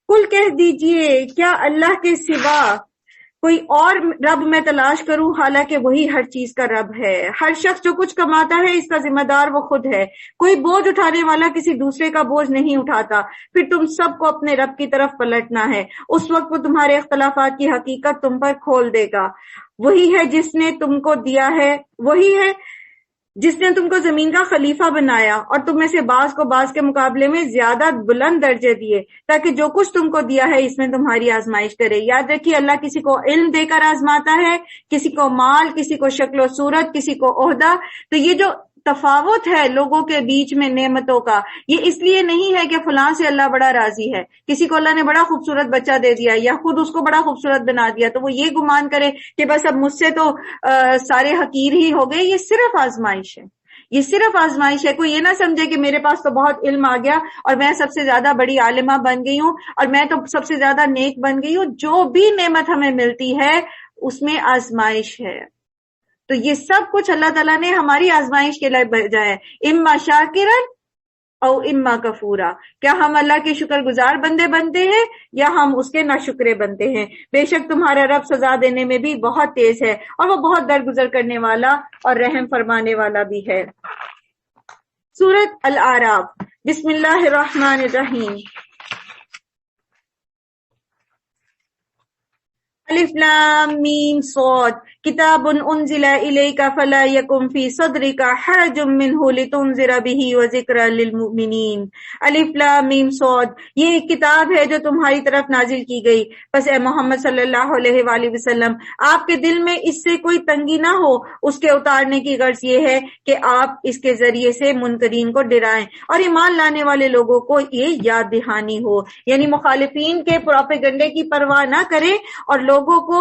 کل کہہ دیجئے کیا اللہ کے سوا کوئی اور رب میں تلاش کروں، حالانکہ وہی ہر چیز کا رب ہے۔ ہر شخص جو کچھ کماتا ہے اس کا ذمہ دار وہ خود ہے، کوئی بوجھ اٹھانے والا کسی دوسرے کا بوجھ نہیں اٹھاتا۔ پھر تم سب کو اپنے رب کی طرف پلٹنا ہے، اس وقت وہ تمہارے اختلافات کی حقیقت تم پر کھول دے گا۔ وہی ہے جس نے تم کو دیا ہے، وہی ہے جس نے تم کو زمین کا خلیفہ بنایا اور تم میں سے بعض کو بعض کے مقابلے میں زیادہ بلند درجے دیے، تاکہ جو کچھ تم کو دیا ہے اس میں تمہاری آزمائش کرے۔ یاد رکھیے اللہ کسی کو علم دے کر آزماتا ہے، کسی کو مال، کسی کو شکل و صورت، کسی کو عہدہ۔ تو یہ جو تفاوت ہے لوگوں کے بیچ میں نعمتوں کا، یہ اس لیے نہیں ہے کہ فلاں سے اللہ بڑا راضی ہے، کسی کو اللہ نے بڑا خوبصورت بچہ دے دیا یا خود اس کو بڑا خوبصورت بنا دیا تو وہ یہ گمان کرے کہ بس اب مجھ سے تو سارے حقیر ہی ہو گئے۔ یہ صرف آزمائش ہے، یہ صرف آزمائش ہے۔ کوئی یہ نہ سمجھے کہ میرے پاس تو بہت علم آ گیا اور میں سب سے زیادہ بڑی عالمہ بن گئی ہوں اور میں تو سب سے زیادہ نیک بن گئی ہوں۔ جو بھی نعمت ہمیں ملتی ہے اس میں آزمائش ہے، تو یہ سب کچھ اللہ تعالیٰ نے ہماری آزمائش کے لیے بھیجا ہے۔ اما شاکرن او اما کفورا، کیا ہم اللہ کے شکر گزار بندے بنتے ہیں یا ہم اس کے ناشکرے بنتے ہیں؟ بے شک تمہارا رب سزا دینے میں بھی بہت تیز ہے اور وہ بہت درگزر کرنے والا اور رحم فرمانے والا بھی ہے۔ سورۃ الاعراف، بسم اللہ الرحمن الرحیم۔ الف لام میم صاد کتاب انزل الیک فلا یکن فی صدرک حرج منہ لتنذر بہ وذکری للمؤمنین۔ الف لام میم صاد، یہ ایک کتاب ہے جو تمہاری طرف نازل کی گئی، پس اے محمد صلی اللہ علیہ وآلہ وسلم آپ کے دل میں اس سے کوئی تنگی نہ ہو۔ اس کے اتارنے کی غرض یہ ہے کہ آپ اس کے ذریعے سے منکرین کو ڈرائیں اور ایمان لانے والے لوگوں کو یہ یاد دہانی ہو، یعنی مخالفین کے پروپیگنڈے کی پرواہ نہ کریں اور لوگوں کو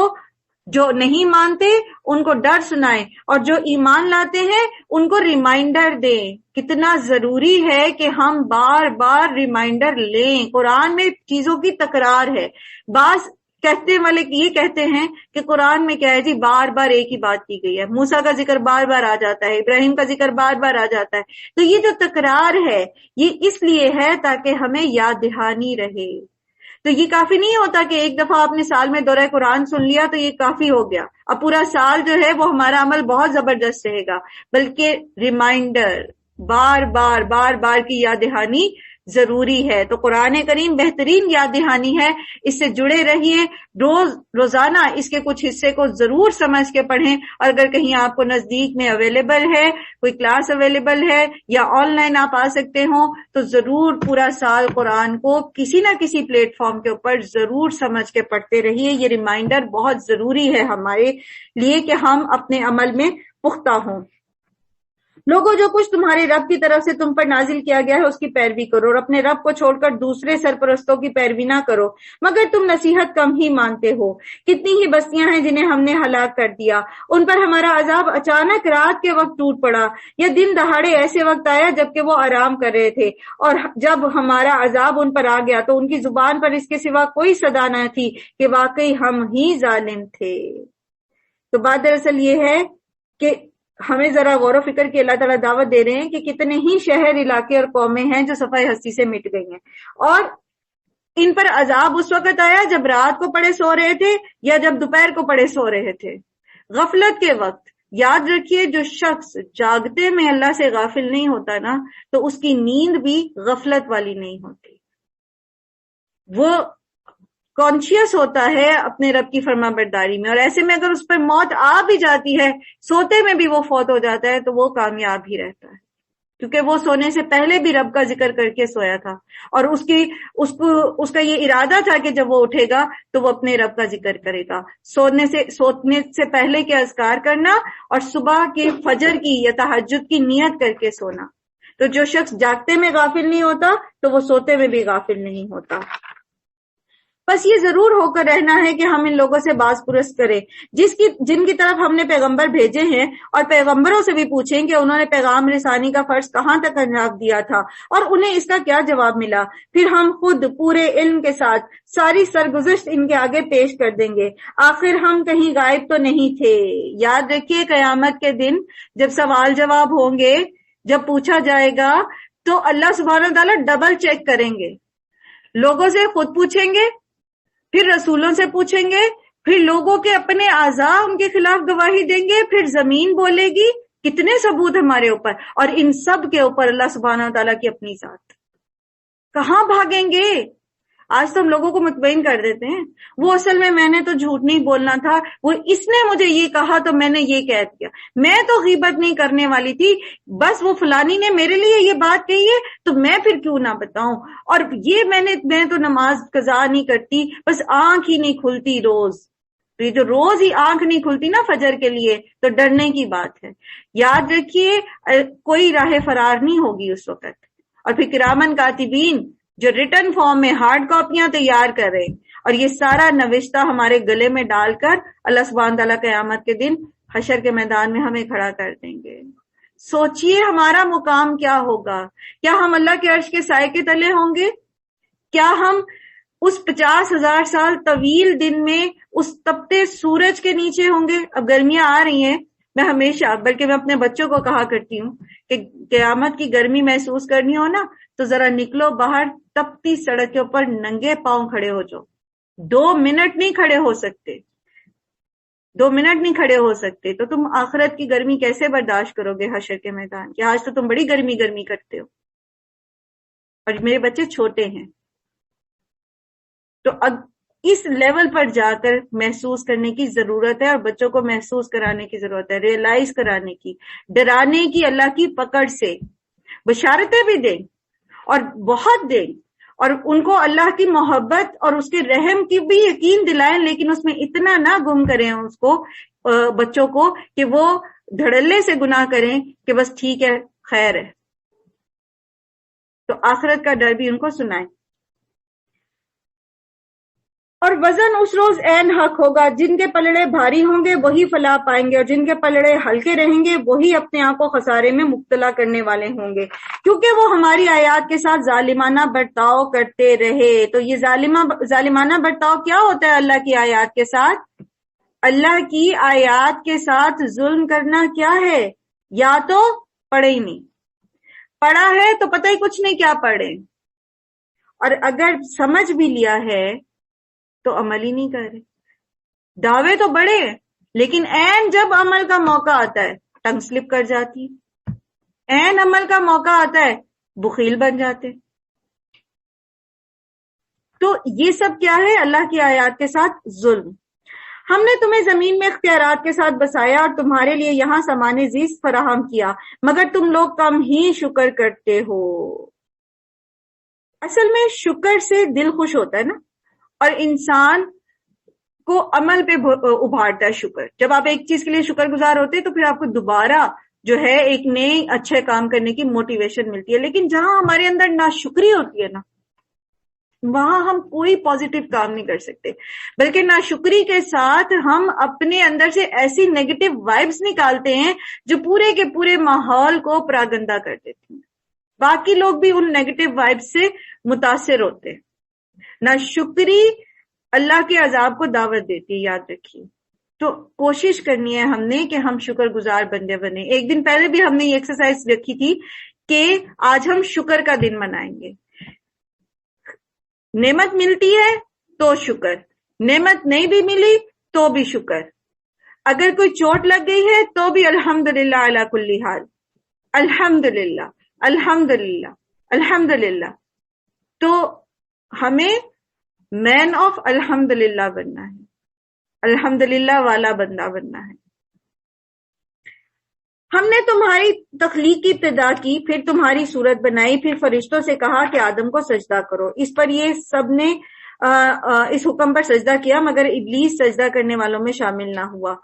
جو نہیں مانتے ان کو ڈر سنائیں اور جو ایمان لاتے ہیں ان کو ریمائنڈر دیں۔ کتنا ضروری ہے کہ ہم بار بار ریمائنڈر لیں۔ قرآن میں چیزوں کی تکرار ہے۔ بعض کہتے والے یہ کہتے ہیں کہ قرآن میں کیا ہے جی، بار بار ایک ہی بات کی گئی ہے، موسیٰ کا ذکر بار بار آ جاتا ہے، ابراہیم کا ذکر بار بار آ جاتا ہے۔ تو یہ جو تکرار ہے یہ اس لیے ہے تاکہ ہمیں یاد دہانی رہے۔ تو یہ کافی نہیں ہوتا کہ ایک دفعہ آپ نے سال میں دورہ قرآن سن لیا تو یہ کافی ہو گیا، اب پورا سال جو ہے وہ ہمارا عمل بہت زبردست رہے گا، بلکہ ریمائنڈر، بار بار بار بار کی یاد دہانی ضروری ہے۔ تو قرآن کریم بہترین یاد دہانی ہے، اس سے جڑے رہیے، روزانہ اس کے کچھ حصے کو ضرور سمجھ کے پڑھیں، اور اگر کہیں آپ کو نزدیک میں اویلیبل ہے، کوئی کلاس اویلیبل ہے یا آن لائن آپ آ سکتے ہوں تو ضرور پورا سال قرآن کو کسی نہ کسی پلیٹ فارم کے اوپر ضرور سمجھ کے پڑھتے رہیے۔ یہ ریمائنڈر بہت ضروری ہے ہمارے لیے کہ ہم اپنے عمل میں پختہ ہوں۔ لوگوں جو کچھ تمہارے رب کی طرف سے تم پر نازل کیا گیا ہے اس کی پیروی کرو اور اپنے رب کو چھوڑ کر دوسرے سرپرستوں کی پیروی نہ کرو، مگر تم نصیحت کم ہی مانتے ہو۔ کتنی ہی بستیاں ہیں جنہیں ہم نے ہلاک کر دیا، ان پر ہمارا عذاب اچانک رات کے وقت ٹوٹ پڑا یا دن دہاڑے ایسے وقت آیا جبکہ وہ آرام کر رہے تھے، اور جب ہمارا عذاب ان پر آ گیا تو ان کی زبان پر اس کے سوا کوئی صدا نہ تھی کہ واقعی ہم ہی ظالم تھے۔ تو بات دراصل یہ ہے کہ ہمیں ذرا غور و فکر کی اللہ تعالیٰ دعوت دے رہے ہیں کہ کتنے ہی شہر، علاقے اور قومیں ہیں جو صفحہ ہستی سے مٹ گئی ہیں، اور ان پر عذاب اس وقت آیا جب رات کو پڑے سو رہے تھے یا جب دوپہر کو پڑے سو رہے تھے، غفلت کے وقت۔ یاد رکھیے جو شخص جاگتے میں اللہ سے غافل نہیں ہوتا نا تو اس کی نیند بھی غفلت والی نہیں ہوتی، وہ کانشیس ہوتا ہے اپنے رب کی فرما برداری میں، اور ایسے میں اگر اس پر موت آ بھی جاتی ہے، سوتے میں بھی وہ فوت ہو جاتا ہے تو وہ کامیاب ہی رہتا ہے، کیونکہ وہ سونے سے پہلے بھی رب کا ذکر کر کے سویا تھا، اور اس کا یہ ارادہ تھا کہ جب وہ اٹھے گا تو وہ اپنے رب کا ذکر کرے گا۔ سونے سے پہلے کے اذکار کرنا اور صبح کے فجر کی یا تہجد کی نیت کر کے سونا۔ تو جو شخص جاگتے میں غافل نہیں ہوتا تو وہ سوتے میں بھی غافل نہیں ہوتا۔ بس یہ ضرور ہو کر رہنا ہے کہ ہم ان لوگوں سے باز پرست کریں جن کی طرف ہم نے پیغمبر بھیجے ہیں، اور پیغمبروں سے بھی پوچھیں کہ انہوں نے پیغام رسانی کا فرض کہاں تک انجام دیا تھا اور انہیں اس کا کیا جواب ملا، پھر ہم خود پورے علم کے ساتھ ساری سرگزشت ان کے آگے پیش کر دیں گے، آخر ہم کہیں غائب تو نہیں تھے۔ یاد رکھیے قیامت کے دن جب سوال جواب ہوں گے، جب پوچھا جائے گا تو اللہ سبحانہ وتعالیٰ ڈبل چیک کریں گے۔ لوگوں سے خود پوچھیں گے، پھر رسولوں سے پوچھیں گے، پھر لوگوں کے اپنے اعضاء ان کے خلاف گواہی دیں گے، پھر زمین بولے گی. کتنے ثبوت ہمارے اوپر، اور ان سب کے اوپر اللہ سبحانہ و تعالیٰ کی اپنی ذات. کہاں بھاگیں گے؟ آج تو ہم لوگوں کو مطمئن کر دیتے ہیں، وہ اصل میں نے تو جھوٹ نہیں بولنا تھا، وہ اس نے مجھے یہ کہا تو میں نے یہ کہہ دیا، میں تو غیبت نہیں کرنے والی تھی، بس وہ فلانی نے میرے لیے یہ بات کہی ہے تو میں پھر کیوں نہ بتاؤں. اور یہ میں تو نماز قضا نہیں کرتی، بس آنکھ ہی نہیں کھلتی روز. تو یہ جو روز ہی آنکھ نہیں کھلتی نا فجر کے لیے، تو ڈرنے کی بات ہے. یاد رکھیے کوئی راہ فرار نہیں ہوگی اس وقت. اور پھر کرامن کاتبین جو ریٹن فارم میں ہارڈ کاپیاں تیار کر رہے، اور یہ سارا نوشتہ ہمارے گلے میں ڈال کر اللہ سبحانہ تعالیٰ قیامت کے دن حشر کے میدان میں ہمیں کھڑا کر دیں گے. سوچئے ہمارا مقام کیا ہوگا. کیا ہم اللہ کے عرش کے سائے کے تلے ہوں گے؟ کیا ہم اس 50,000 سال طویل دن میں اس تپتے سورج کے نیچے ہوں گے؟ اب گرمیاں آ رہی ہیں، میں ہمیشہ، بلکہ میں اپنے بچوں کو کہا کرتی ہوں کہ قیامت کی گرمی محسوس کرنی ہو نا تو ذرا نکلو باہر، تپتی سڑک کے اوپر ننگے پاؤں کھڑے ہو جاؤ. 2 منٹ نہیں کھڑے ہو سکتے، 2 منٹ نہیں کھڑے ہو سکتے تو تم آخرت کی گرمی کیسے برداشت کرو گے حشر کے میدان کی؟ آج تو تم بڑی گرمی کرتے ہو، اور میرے بچے چھوٹے ہیں. تو اب اس لیول پر جا کر محسوس کرنے کی ضرورت ہے، اور بچوں کو محسوس کرانے کی ضرورت ہے، ریئلائز کرانے کی، ڈرانے کی اللہ کی پکڑ سے. بشارتیں بھی دیں اور بہت دیں، اور ان کو اللہ کی محبت اور اس کے رحم کی بھی یقین دلائیں، لیکن اس میں اتنا نہ گم کریں اس کو، بچوں کو، کہ وہ دھڑلے سے گناہ کریں کہ بس ٹھیک ہے خیر ہے. تو آخرت کا ڈر بھی ان کو سنائیں. اور وزن اس روز عین حق ہوگا، جن کے پلڑے بھاری ہوں گے وہی فلاح پائیں گے، اور جن کے پلڑے ہلکے رہیں گے وہی اپنے آپ کو خسارے میں مبتلا کرنے والے ہوں گے، کیونکہ وہ ہماری آیات کے ساتھ ظالمانہ برتاؤ کرتے رہے. تو یہ ظالمانہ برتاؤ کیا ہوتا ہے اللہ کی آیات کے ساتھ؟ اللہ کی آیات کے ساتھ ظلم کرنا کیا ہے؟ یا تو پڑھے ہی نہیں، پڑھا ہے تو پتہ ہی کچھ نہیں کیا پڑھے، اور اگر سمجھ بھی لیا ہے تو عمل ہی نہیں کر رہے. دعوے تو بڑے ہیں لیکن عین جب عمل کا موقع آتا ہے ٹنگ سلپ کر جاتی، عین عمل کا موقع آتا ہے بخیل بن جاتے. تو یہ سب کیا ہے؟ اللہ کی آیات کے ساتھ ظلم. ہم نے تمہیں زمین میں اختیارات کے ساتھ بسایا اور تمہارے لیے یہاں سامان زیست فراہم کیا، مگر تم لوگ کم ہی شکر کرتے ہو. اصل میں شکر سے دل خوش ہوتا ہے نا، اور انسان کو عمل پہ ابھارتا ہے شکر. جب آپ ایک چیز کے لیے شکر گزار ہوتے ہیں تو پھر آپ کو دوبارہ جو ہے ایک نئے اچھے کام کرنے کی موٹیویشن ملتی ہے. لیکن جہاں ہمارے اندر ناشکری ہوتی ہے نا، وہاں ہم کوئی پازیٹیو کام نہیں کر سکتے، بلکہ ناشکری کے ساتھ ہم اپنے اندر سے ایسی نیگیٹو وائبز نکالتے ہیں جو پورے کے پورے ماحول کو پراگندہ کر دیتی ہیں. باقی لوگ بھی ان نیگیٹو وائبز سے متاثر ہوتے ہیں. ناشکری اللہ کے عذاب کو دعوت دیتی ہے، یاد رکھیے. تو کوشش کرنی ہے ہم نے کہ ہم شکر گزار بندے بنے. ایک دن پہلے بھی ہم نے یہ ایکسرسائز رکھی تھی کہ آج ہم شکر کا دن منائیں گے. نعمت ملتی ہے تو شکر، نعمت نہیں بھی ملی تو بھی شکر، اگر کوئی چوٹ لگ گئی ہے تو بھی الحمدللہ علی کل حال، الحمدللہ الحمدللہ الحمدللہ. تو ہمیں مین آف الحمدللہ بننا ہے، الحمدللہ والا بندہ بننا ہے. ہم نے تمہاری تخلیق کی ابتدا کی، پھر تمہاری صورت بنائی، پھر فرشتوں سے کہا کہ آدم کو سجدہ کرو. اس پر یہ سب نے اس حکم پر سجدہ کیا، مگر ابلیس سجدہ کرنے والوں میں شامل نہ ہوا.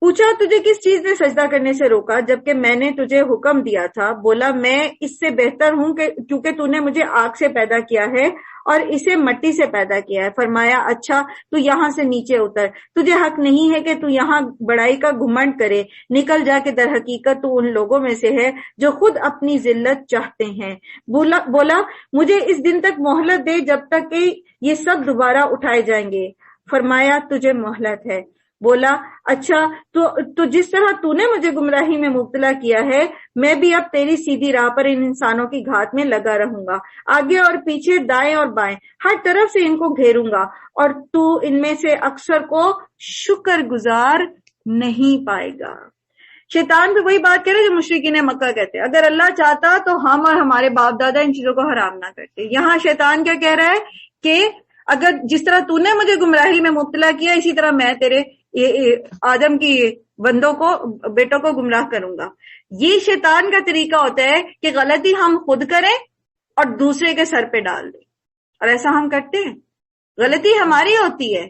پوچھا تجھے کس چیز نے سجدہ کرنے سے روکا جبکہ میں نے تجھے حکم دیا تھا؟ بولا میں اس سے بہتر ہوں کہ کیونکہ تو نے مجھے آگ سے پیدا کیا ہے اور اسے مٹی سے پیدا کیا ہے. فرمایا اچھا تو یہاں سے نیچے اتر، تجھے حق نہیں ہے کہ تو یہاں بڑائی کا گھمنڈ کرے. نکل جا کہ در حقیقت تو ان لوگوں میں سے ہے جو خود اپنی ذلت چاہتے ہیں. بولا مجھے اس دن تک مہلت دے جب تک کہ یہ سب دوبارہ اٹھائے جائیں گے. فرمایا تجھے مہلت ہے. بولا اچھا تو جس طرح تو نے مجھے گمراہی میں مبتلا کیا ہے، میں بھی اب تیری سیدھی راہ پر ان انسانوں کی گھات میں لگا رہوں گا، آگے اور پیچھے، دائیں اور بائیں، ہر طرف سے ان کو گھیروں گا، اور تو ان میں سے اکثر کو شکر گزار نہیں پائے گا۔ شیطان بھی وہی بات کہہ رہے جو مشرکین مکہ کہتے ہیں، اگر اللہ چاہتا تو ہم اور ہمارے باپ دادا ان چیزوں کو حرام نہ کرتے۔ یہاں شیطان کیا کہہ رہا ہے کہ اگر جس طرح تو نے مجھے گمراہی میں مبتلا کیا، اسی طرح میں تیرے آدم کی بیٹوں کو گمراہ کروں گا۔ یہ شیطان کا طریقہ ہوتا ہے کہ غلطی ہم خود کریں اور دوسرے کے سر پہ ڈال دیں، اور ایسا ہم کرتے ہیں۔ غلطی ہماری ہوتی ہے،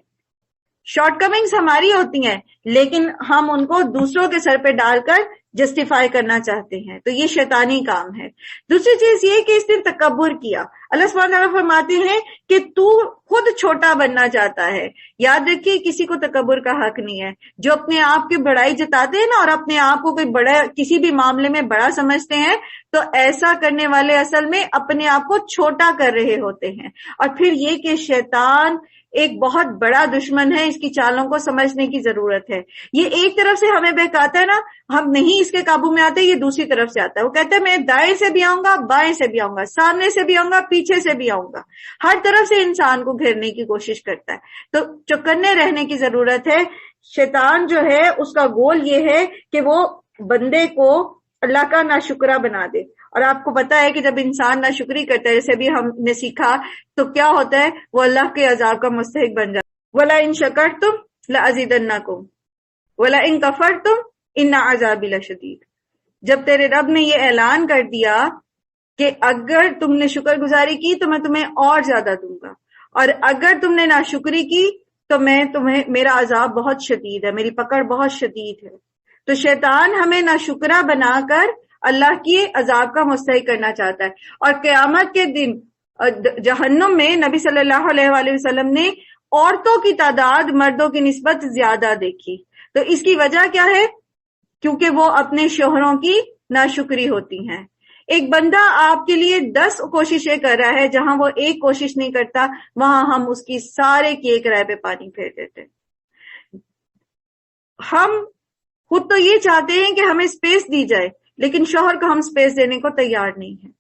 شارٹ کمنگز ہماری ہوتی ہیں، لیکن ہم ان کو دوسروں کے سر پہ ڈال کر جسٹیفائی کرنا چاہتے ہیں، تو یہ شیطانی کام ہے۔ دوسری چیز یہ کہ اس نے تکبر کیا۔ اللہ سبحانہ تعالیٰ فرماتے ہیں کہ تو خود چھوٹا بننا چاہتا ہے۔ یاد رکھیے کسی کو تکبر کا حق نہیں ہے۔ جو اپنے آپ کی بڑائی جتاتے ہیں نا، اور اپنے آپ کو کوئی بڑا کسی بھی معاملے میں بڑا سمجھتے ہیں، تو ایسا کرنے والے اصل میں اپنے آپ کو چھوٹا کر رہے ہوتے ہیں۔ اور پھر یہ کہ شیطان ایک بہت بڑا دشمن ہے، اس کی چالوں کو سمجھنے کی ضرورت ہے۔ یہ ایک طرف سے ہمیں بہکاتا ہے نا، ہم نہیں اس کے قابو میں آتے، یہ دوسری طرف سے آتا ہے۔ وہ کہتا ہے میں دائیں سے بھی آؤں گا، بائیں سے بھی آؤں گا، سامنے سے بھی آؤں گا، پیچھے سے بھی آؤں گا، ہر طرف سے انسان کو گھیرنے کی کوشش کرتا ہے۔ تو چوکنے رہنے کی ضرورت ہے۔ شیطان جو ہے اس کا گول یہ ہے کہ وہ بندے کو اللہ کا ناشکرا بنا دے۔ اور آپ کو پتا ہے کہ جب انسان ناشکری کرتا ہے، جیسے بھی ہم نے سیکھا، تو کیا ہوتا ہے، وہ اللہ کے عذاب کا مستحق بن جاتا ہے۔ وَلَئِن شَكَرْتُمْ لَأَزِيدَنَّكُمْ وَلَئِن كَفَرْتُمْ إِنَّ عَذَابِي لَشَدِيدٌ۔ جب تیرے رب نے یہ اعلان کر دیا کہ اگر تم نے شکر گزاری کی تو میں تمہیں اور زیادہ دوں گا، اور اگر تم نے ناشکری کی تو میرا عذاب بہت شدید ہے، میری پکڑ بہت شدید ہے۔ تو شیطان ہمیں ناشکرا بنا کر اللہ کی عذاب کا مستحق کرنا چاہتا ہے۔ اور قیامت کے دن جہنم میں نبی صلی اللہ علیہ وآلہ وسلم نے عورتوں کی تعداد مردوں کی نسبت زیادہ دیکھی۔ تو اس کی وجہ کیا ہے؟ کیونکہ وہ اپنے شوہروں کی ناشکری ہوتی ہیں۔ ایک بندہ آپ کے لیے 10 کوششیں کر رہا ہے، جہاں وہ ایک کوشش نہیں کرتا، وہاں ہم اس کی سارے کی ایک رائے پہ پانی پھیر دیتے ہیں۔ ہم خود تو یہ چاہتے ہیں کہ ہمیں سپیس دی جائے، لیکن شوہر کو ہم سپیس دینے کو تیار نہیں ہیں۔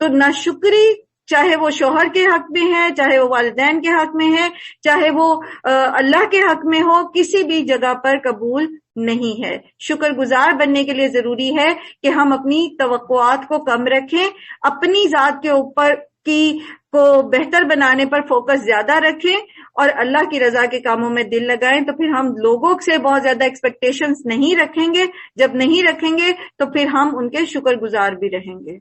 تو ناشکری چاہے وہ شوہر کے حق میں ہے، چاہے وہ والدین کے حق میں ہے، چاہے وہ اللہ کے حق میں ہو، کسی بھی جگہ پر قبول نہیں ہے۔ شکر گزار بننے کے لیے ضروری ہے کہ ہم اپنی توقعات کو کم رکھیں، اپنی ذات کے اوپر کو بہتر بنانے پر فوکس زیادہ رکھیں، اور اللہ کی رضا کے کاموں میں دل لگائیں۔ تو پھر ہم لوگوں سے بہت زیادہ ایکسپیکٹیشنز نہیں رکھیں گے۔ جب نہیں رکھیں گے تو پھر ہم ان کے شکر گزار بھی رہیں گے۔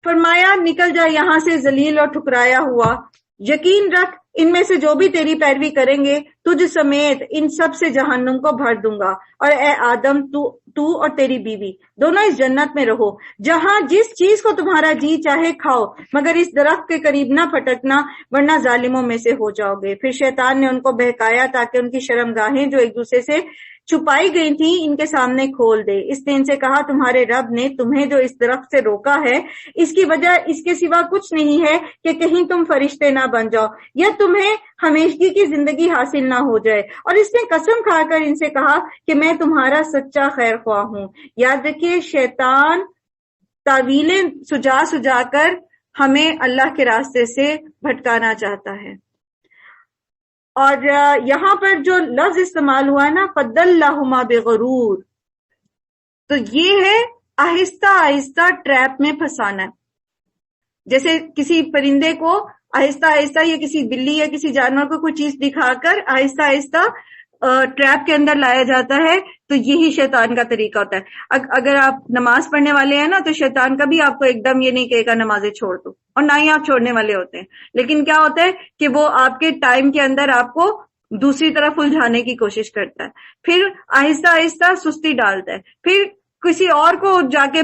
فرمایا نکل جا یہاں سے ذلیل اور ٹھکرایا ہوا، یقین رکھ ان میں سے جو بھی تیری پیروی کریں گے تجھ سمیت ان سب سے جہنم کو بھر دوں گا، اور اے آدم تو اور تیری بیوی دونوں اس جنت میں رہو، جہاں جس چیز کو تمہارا جی چاہے کھاؤ، مگر اس درخت کے قریب نہ پھٹکنا ورنہ ظالموں میں سے ہو جاؤ گے۔ پھر شیطان نے ان کو بہکایا تاکہ ان کی شرمگاہیں جو ایک دوسرے سے چھپائی گئی تھی ان کے سامنے کھول دے۔ اس نے ان سے کہا تمہارے رب نے تمہیں جو اس درخت سے روکا ہے، اس کی وجہ اس کے سوا کچھ نہیں ہے کہ کہیں تم فرشتے نہ بن جاؤ یا تمہیں ہمیشگی کی زندگی حاصل نہ ہو جائے۔ اور اس نے قسم کھا کر ان سے کہا کہ میں تمہارا سچا خیر خواہ ہوں۔ یاد رکھیے شیطان تعویلیں سجا کر ہمیں اللہ کے راستے سے بھٹکانا چاہتا ہے۔ اور یہاں پر جو لفظ استعمال ہوا ہے نا، فَدَلَّهُمَا بِغُرُورٍ، تو یہ ہے آہستہ آہستہ ٹریپ میں پھنسانا۔ جیسے کسی پرندے کو آہستہ آہستہ یا کسی بلی یا کسی جانور کو کوئی چیز دکھا کر آہستہ آہستہ ٹریپ کے اندر لایا جاتا ہے، تو یہی شیطان کا طریقہ ہوتا ہے۔ اگر آپ نماز پڑھنے والے ہیں نا، تو شیطان کبھی آپ کو ایک دم یہ نہیں کہے گا نمازیں چھوڑ دو، اور نہ ہی آپ چھوڑنے والے ہوتے ہیں، لیکن کیا ہوتا ہے کہ وہ آپ کے ٹائم کے اندر آپ کو دوسری طرف الجھانے کی کوشش کرتا ہے، پھر آہستہ آہستہ سستی ڈالتا ہے، پھر کسی اور کو جا کے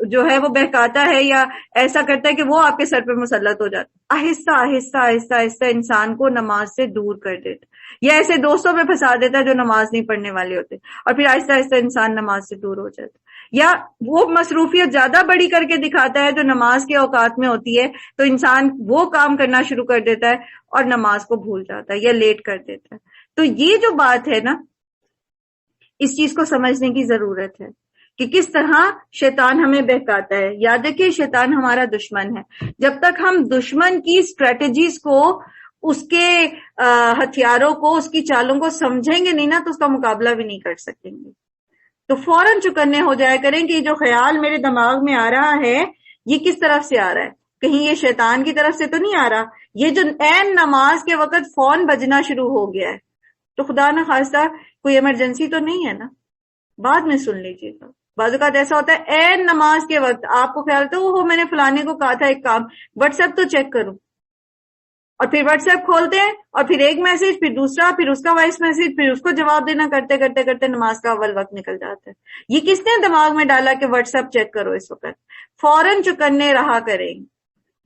جو ہے وہ بہکاتا ہے یا ایسا کرتا ہے کہ وہ آپ کے سر پہ مسلط ہو جاتا، آہستہ آہستہ آہستہ آہستہ انسان کو نماز سے دور کر دیتا، یا ایسے دوستوں میں پھنسا دیتا ہے جو نماز نہیں پڑھنے والے ہوتے، اور پھر آہستہ آہستہ انسان نماز سے دور ہو جاتا، یا وہ مصروفیت زیادہ بڑی کر کے دکھاتا ہے جو نماز کے اوقات میں ہوتی ہے، تو انسان وہ کام کرنا شروع کر دیتا ہے اور نماز کو بھول جاتا ہے یا لیٹ کر دیتا ہے۔ تو یہ جو بات ہے نا، اس چیز کو سمجھنے کی ضرورت ہے کہ کس طرح شیطان ہمیں بہکاتا ہے۔ یاد رکھیے شیطان ہمارا دشمن ہے، جب تک ہم دشمن کی اسٹریٹجیز کو، اس کے ہتھیاروں کو، اس کی چالوں کو سمجھیں گے نہیں نا، تو اس کا مقابلہ بھی نہیں کر سکیں گے۔ تو فوراً چکنے ہو جایا کریں کہ جو خیال میرے دماغ میں آ رہا ہے یہ کس طرف سے آ رہا ہے، کہیں یہ شیطان کی طرف سے تو نہیں آ رہا، یہ جو عین نماز کے وقت فون بجنا شروع ہو گیا ہے تو خدا نہ خواستہ کوئی ایمرجنسی تو نہیں ہے نا، بعد میں سن لیجیے گا۔ بعض اوقات ایسا ہوتا ہے عین نماز کے وقت آپ کو خیال ہوتا ہے میں نے فلانے کو کہا تھا ایک کام، واٹس ایپ تو چیک کروں، اور پھر واٹس ایپ کھولتے ہیں اور پھر ایک میسج، پھر دوسرا، پھر اس کا وائس میسج، پھر اس کو جواب دینا، کرتے کرتے کرتے نماز کا اول وقت نکل جاتا ہے۔ یہ کس نے دماغ میں ڈالا کہ واٹس ایپ چیک کرو اس وقت؟ فوراً چکنے رہا کریں،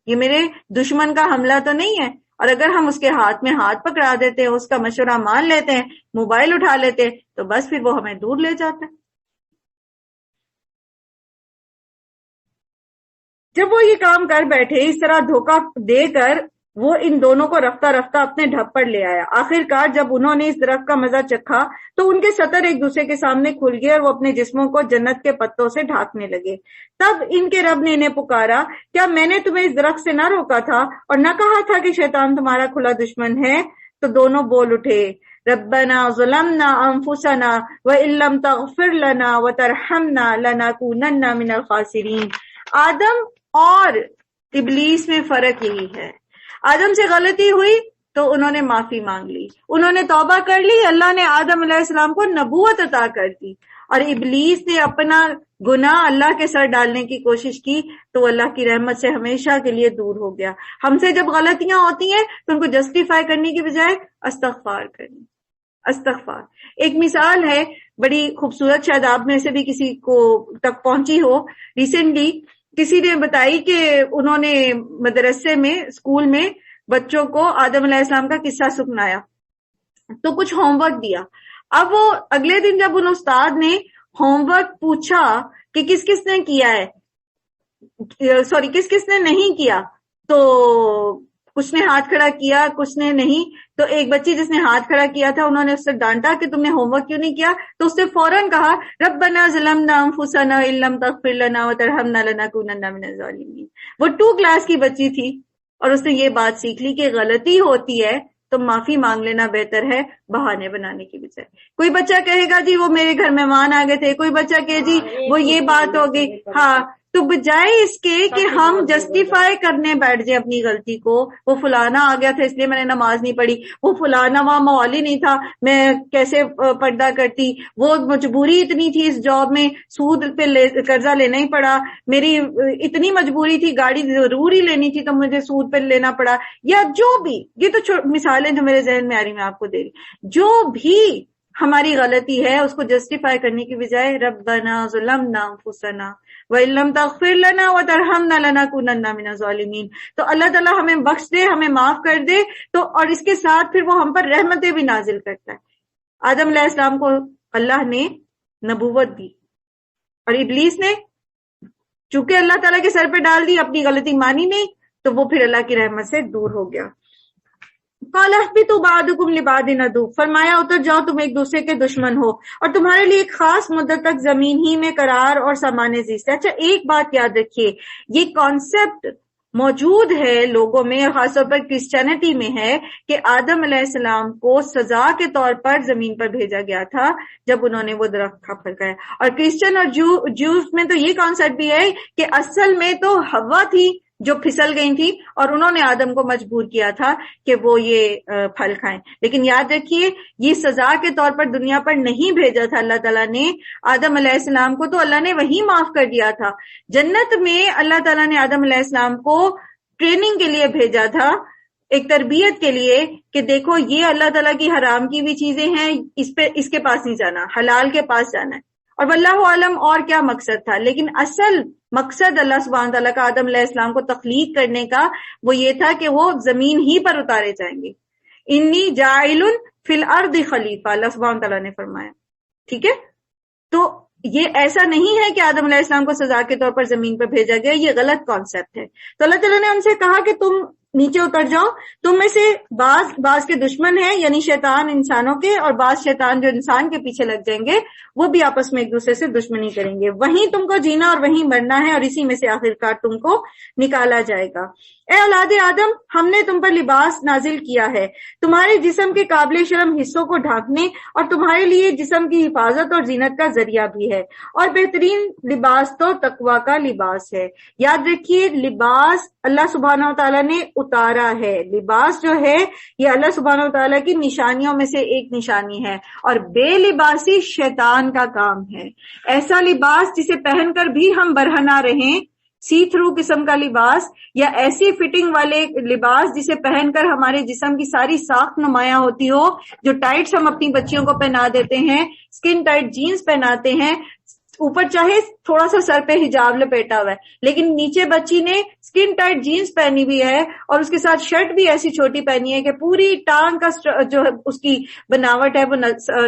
یہ میرے دشمن کا حملہ تو نہیں ہے۔ اور اگر ہم اس کے ہاتھ میں ہاتھ پکڑا دیتے ہیں، اس کا مشورہ مان لیتے ہیں، موبائل اٹھا لیتے ہیں، تو بس پھر وہ ہمیں دور لے جاتا ہے۔ جب وہ یہ کام کر بیٹھے، اس طرح دھوکہ دے کر وہ ان دونوں کو رفتہ رفتہ اپنے ڈھب پر لے آیا۔ آخر کار جب انہوں نے اس درخت کا مزہ چکھا تو ان کے سطر ایک دوسرے کے سامنے کھل گئے اور وہ اپنے جسموں کو جنت کے پتوں سے ڈھانکنے لگے۔ تب ان کے رب نے انہیں پکارا، کیا میں نے تمہیں اس درخت سے نہ روکا تھا اور نہ کہا تھا کہ شیطان تمہارا کھلا دشمن ہے؟ تو دونوں بول اٹھے، ربنا ظلمنا انفسنا وان لم تغفر لنا وترحمنا لنکونن من الخاسرین۔ آدم اور ابلیس میں فرق یہی ہے، آدم سے غلطی ہوئی تو انہوں نے معافی مانگ لی، انہوں نے توبہ کر لی، اللہ نے آدم علیہ السلام کو نبوت عطا کر دی، اور ابلیس نے اپنا گناہ اللہ کے سر ڈالنے کی کوشش کی تو اللہ کی رحمت سے ہمیشہ کے لیے دور ہو گیا۔ ہم سے جب غلطیاں ہوتی ہیں تو ان کو جسٹیفائی کرنے کی بجائے استغفار کرنی، استغفار۔ ایک مثال ہے بڑی خوبصورت، شاید آپ میں سے بھی کسی کو تک پہنچی ہو۔ ریسنٹلی کسی نے بتائی کہ انہوں نے مدرسے میں، اسکول میں بچوں کو آدم علیہ السلام کا قصہ سنایا تو کچھ ہوم ورک دیا۔ اب وہ اگلے دن جب ان استاد نے ہوم ورک پوچھا کہ کس کس نے کیا ہے، سوری کس کس نے نہیں کیا، تو کچھ نے ہاتھ کھڑا کیا، کچھ نے نہیں۔ تو ایک بچی جس نے ہاتھ کھڑا کیا تھا، انہوں نے اس سے ڈانٹا کہ تم نے ہوم ورک کیوں نہیں کیا، تو اس نے فوراً کہا ربنا ظلمنا انفسنا ان لم تغفر لنا وترحمنا لنکونن من الظالمین۔ وہ 2 کلاس کی بچی تھی اور اس نے یہ بات سیکھ لی کہ غلطی ہوتی ہے تو معافی مانگ لینا بہتر ہے بہانے بنانے کی بجائے۔ کوئی بچہ کہے گا جی وہ میرے گھر مہمان آ گئے تھے، کوئی بچہ کہے جی وہ یہ بات ہو گئی، ہاں، تو بجائے اس کے کہ ہم جسٹیفائی کرنے بیٹھ جائیں اپنی غلطی کو، وہ فلانا آ گیا تھا اس لیے میں نے نماز نہیں پڑھی، وہ فلانا وہاں مولی نہیں تھا میں کیسے پردہ کرتی، وہ مجبوری اتنی تھی اس جاب میں، سود پہ قرضہ لینا ہی پڑا، میری اتنی مجبوری تھی، گاڑی ضروری لینی تھی تو مجھے سود پہ لینا پڑا، یا جو بھی، یہ تو مثالیں جو میرے ذہن میں آ رہی میں آپ کو دے رہی، جو بھی ہماری غلطی ہے اس کو جسٹیفائی کرنے کی بجائے ربنا ظلمنا انفسنا وَإِن لَّمْ تَغْفِرْ لَنَا وَتَرْحَمْنَا لَنَكُونَنَّ مِنَ الظَّالِمِينَ۔ تو اللہ تعالیٰ ہمیں بخش دے، ہمیں معاف کر دے، تو اور اس کے ساتھ پھر وہ ہم پر رحمتیں بھی نازل کرتا ہے۔ آدم علیہ السلام کو اللہ نے نبوت دی اور ابلیس نے چونکہ اللہ تعالیٰ کے سر پہ ڈال دی، اپنی غلطی مانی نہیں، تو وہ پھر اللہ کی رحمت سے دور ہو گیا۔ قال اهبطوا بعضكم لبعض عدو، فرمایا اتر جاؤ تم ایک دوسرے کے دشمن ہو اور تمہارے لیے ایک خاص مدت تک زمین ہی میں قرار اور سامان زیست ہے۔ اچھا ایک بات یاد رکھیے، یہ کانسیپٹ موجود ہے لوگوں میں، خاص طور پر کرسچینٹی میں ہے، کہ آدم علیہ السلام کو سزا کے طور پر زمین پر بھیجا گیا تھا جب انہوں نے وہ درخت کھا پھلکایا۔ اور کرسچن اور جوز میں تو یہ کانسیپٹ بھی ہے کہ اصل میں تو حوا تھی جو پھسل گئی تھی اور انہوں نے آدم کو مجبور کیا تھا کہ وہ یہ پھل کھائیں۔ لیکن یاد رکھیے یہ سزا کے طور پر دنیا پر نہیں بھیجا تھا اللہ تعالیٰ نے آدم علیہ السلام کو، تو اللہ نے وہی معاف کر دیا تھا۔ جنت میں اللہ تعالیٰ نے آدم علیہ السلام کو ٹریننگ کے لیے بھیجا تھا، ایک تربیت کے لیے، کہ دیکھو یہ اللہ تعالیٰ کی حرام کی بھی چیزیں ہیں، اس کے پاس نہیں جانا، حلال کے پاس جانا ہے۔ اور واللہ عالم اور کیا مقصد تھا، لیکن اصل مقصد اللہ سبحانہ تعالیٰ کا آدم علیہ السلام کو تخلیق کرنے کا وہ یہ تھا کہ وہ زمین ہی پر اتارے جائیں گے. انی جاعل فی الارض خلیفہ، اللہ سبحانہ تعالیٰ نے فرمایا. ٹھیک ہے، تو یہ ایسا نہیں ہے کہ آدم علیہ السلام کو سزا کے طور پر زمین پر بھیجا گیا، یہ غلط کانسیپٹ ہے. تو اللہ تعالیٰ نے ان سے کہا کہ تم نیچے اتر جاؤ، تم میں سے بعض کے دشمن ہیں، یعنی شیطان انسانوں کے، اور بعض شیطان جو انسان کے پیچھے لگ جائیں گے وہ بھی آپس میں ایک دوسرے سے دشمنی کریں گے. وہیں تم کو جینا اور وہیں مرنا ہے، اور اسی میں سے آخرکار تم کو نکالا جائے گا. اے اولاد آدم، ہم نے تم پر لباس نازل کیا ہے تمہارے جسم کے قابل شرم حصوں کو ڈھانکنے، اور تمہارے لیے جسم کی حفاظت اور زینت کا ذریعہ بھی ہے، اور بہترین لباس تو تقوی کا لباس ہے. یاد رکھیے، لباس اللہ سبحانہ وتعالیٰ نے اتارا ہے. لباس جو ہے یہ اللہ سبحانہ وتعالیٰ کی نشانیوں میں سے ایک نشانی ہے، اور بے لباسی شیطان کا کام ہے. ایسا لباس جسے پہن کر بھی ہم برہنہ رہیں، سی تھرو قسم کا لباس، یا ایسی فٹنگ والے لباس جسے پہن کر ہمارے جسم کی ساری ساخت نمایاں ہوتی ہو، جو ٹائٹس ہم اپنی بچیوں کو پہنا دیتے ہیں، سکن ٹائٹ جینز پہناتے ہیں، اوپر چاہے تھوڑا سا سر پہ حجاب لپیٹا ہوا ہے لیکن نیچے بچی نے سکن ٹائٹ جینز پہنی ہوئی ہے اور اس کے ساتھ شرٹ بھی ایسی چھوٹی پہنی ہے کہ پوری ٹانگ کا جو اس کی بناوٹ ہے وہ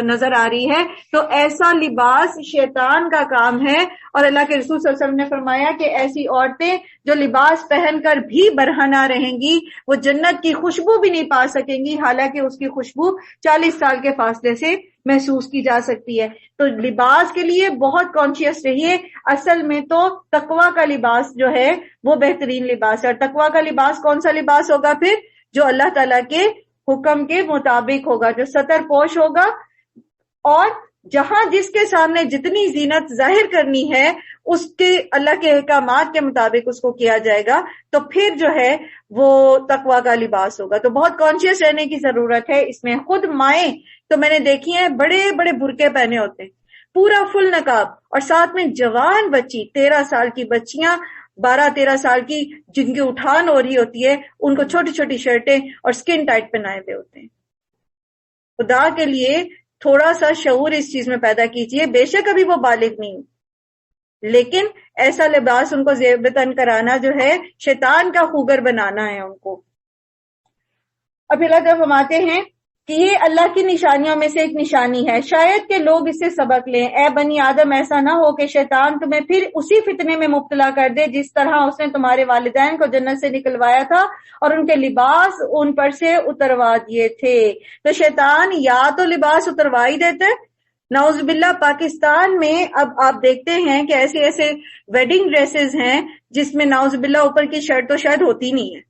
نظر آ رہی ہے. تو ایسا لباس شیطان کا کام ہے، اور اللہ کے رسول صلی اللہ علیہ وسلم نے فرمایا کہ ایسی عورتیں جو لباس پہن کر بھی برہنہ رہیں گی وہ جنت کی خوشبو بھی نہیں پا سکیں گی، حالانکہ اس کی خوشبو 40 سال کے فاصلے سے محسوس کی جا سکتی ہے. تو لباس کے لیے بہت کانشیس رہیے. اصل میں تو تقوی کا لباس جو ہے وہ بہترین لباس ہے. اور تقوی کا لباس کون سا لباس ہوگا پھر؟ جو اللہ تعالیٰ کے حکم کے مطابق ہوگا، جو ستر پوش ہوگا، اور جہاں جس کے سامنے جتنی زینت ظاہر کرنی ہے اس کے اللہ کے احکامات کے مطابق اس کو کیا جائے گا، تو پھر جو ہے وہ تقوی کا لباس ہوگا. تو بہت کانشیس رہنے کی ضرورت ہے اس میں. خود مائیں تو میں نے دیکھی ہیں بڑے بڑے برقعے پہنے ہوتے ہیں، پورا فل نقاب، اور ساتھ میں جوان بچی 13 سال کی بچیاں 12-13 سال کی جن کی اٹھان ہو رہی ہوتی ہے، ان کو چھوٹی چھوٹی شرٹیں اور سکن ٹائٹ پہنائے ہوئے ہوتے ہیں. خدا کے لیے تھوڑا سا شعور اس چیز میں پیدا کیجئے. بے شک ابھی وہ بالغ نہیں، لیکن ایسا لباس ان کو زیب تن کرانا جو ہے شیطان کا خوگر بنانا ہے ان کو. اب اللہ تعالیٰ فرماتے ہیں کہ یہ اللہ کی نشانیوں میں سے ایک نشانی ہے، شاید کہ لوگ اس سے سبق لیں. اے بنی آدم، ایسا نہ ہو کہ شیطان تمہیں پھر اسی فتنے میں مبتلا کر دے جس طرح اس نے تمہارے والدین کو جنت سے نکلوایا تھا اور ان کے لباس ان پر سے اتروا دیے تھے. تو شیطان یا تو لباس اتروا ہی دیتے. نعوذ باللہ، پاکستان میں اب آپ دیکھتے ہیں کہ ایسے ایسے ویڈنگ ڈریسز ہیں جس میں نعوذ باللہ اوپر کی شرٹ تو شاید ہوتی نہیں ہے.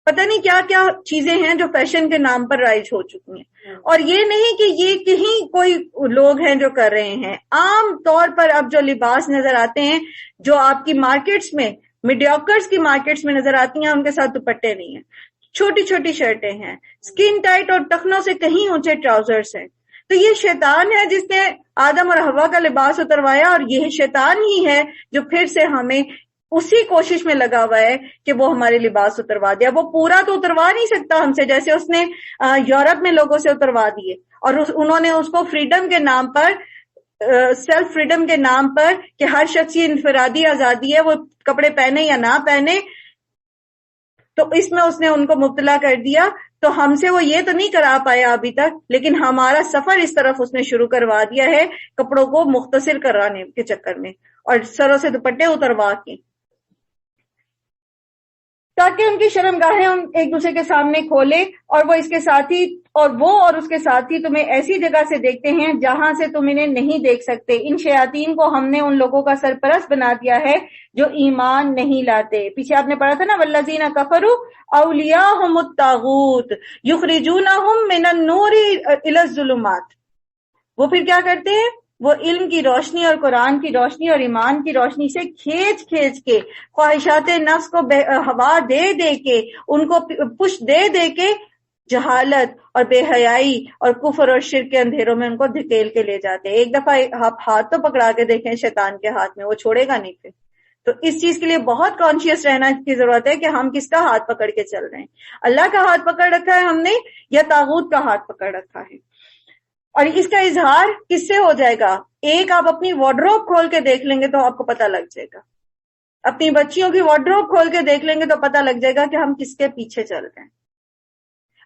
پتہ نہیں کیا کیا چیزیں ہیں جو فیشن کے نام پر رائج ہو چکی ہیں. اور یہ نہیں کہ یہ کہیں کوئی لوگ ہیں جو کر رہے ہیں. عام طور پر اب جو لباس نظر آتے ہیں، جو آپ کی مارکیٹس میں میڈیوکرز کی مارکیٹس میں نظر آتی ہیں، ان کے ساتھ دوپٹے نہیں ہیں، چھوٹی چھوٹی شرٹیں ہیں، سکن ٹائٹ اور ٹخنوں سے کہیں اونچے ٹراؤزرز ہیں. تو یہ شیطان ہے جس نے آدم اور حوا کا لباس اتروایا، اور یہ شیطان ہی ہے جو پھر سے ہمیں اسی کوشش میں لگا ہوا ہے کہ وہ ہمارے لباس اتروا دیا. وہ پورا تو اتروا نہیں سکتا ہم سے، جیسے اس نے یورپ میں لوگوں سے اتروا دیے، اور انہوں نے اس کو فریڈم کے نام پر، سیلف فریڈم کے نام پر، کہ ہر شخص کی انفرادی آزادی ہے، وہ کپڑے پہنے یا نہ پہنے، تو اس میں اس نے ان کو مبتلا کر دیا. تو ہم سے وہ یہ تو نہیں کرا پایا ابھی تک، لیکن ہمارا سفر اس طرف اس نے شروع کروا دیا ہے، کپڑوں کو مختصر کرانے کے چکر میں اور سروں سے دوپٹے اتروا کے، تاکہ ان کی شرمگاہیں ایک دوسرے کے سامنے کھولے. اور وہ اس کے ساتھی، اور وہ اور اس کے ساتھی تمہیں ایسی جگہ سے دیکھتے ہیں جہاں سے تم انہیں نہیں دیکھ سکتے. ان شیاطین کو ہم نے ان لوگوں کا سرپرست بنا دیا ہے جو ایمان نہیں لاتے. پیچھے آپ نے پڑھا تھا نا، والذین کفروا اولیاءہم الطاغوت یخرجونہم من النور الی الظلمات. وہ پھر کیا کرتے ہیں؟ وہ علم کی روشنی اور قرآن کی روشنی اور ایمان کی روشنی سے کھینچ کھینچ کے، خواہشات نفس کو ہوا دے دے کے، ان کو پش دے دے کے، جہالت اور بے حیائی اور کفر اور شرک کے اندھیروں میں ان کو دھکیل کے لے جاتے ہیں. ایک دفعہ آپ ہاتھ تو پکڑا کے دیکھیں شیطان کے ہاتھ میں، وہ چھوڑے گا نہیں پھر. تو اس چیز کے لیے بہت کانشیس رہنا کی ضرورت ہے کہ ہم کس کا ہاتھ پکڑ کے چل رہے ہیں. اللہ کا ہاتھ پکڑ رکھا ہے ہم نے یا طاغوت کا ہاتھ پکڑ رکھا ہے؟ اور اس کا اظہار کس سے ہو جائے گا؟ ایک آپ اپنی وارڈروب کھول کے دیکھ لیں گے تو آپ کو پتہ لگ جائے گا، اپنی بچیوں کی وارڈروب کھول کے دیکھ لیں گے تو پتہ لگ جائے گا کہ ہم کس کے پیچھے چل رہے ہیں،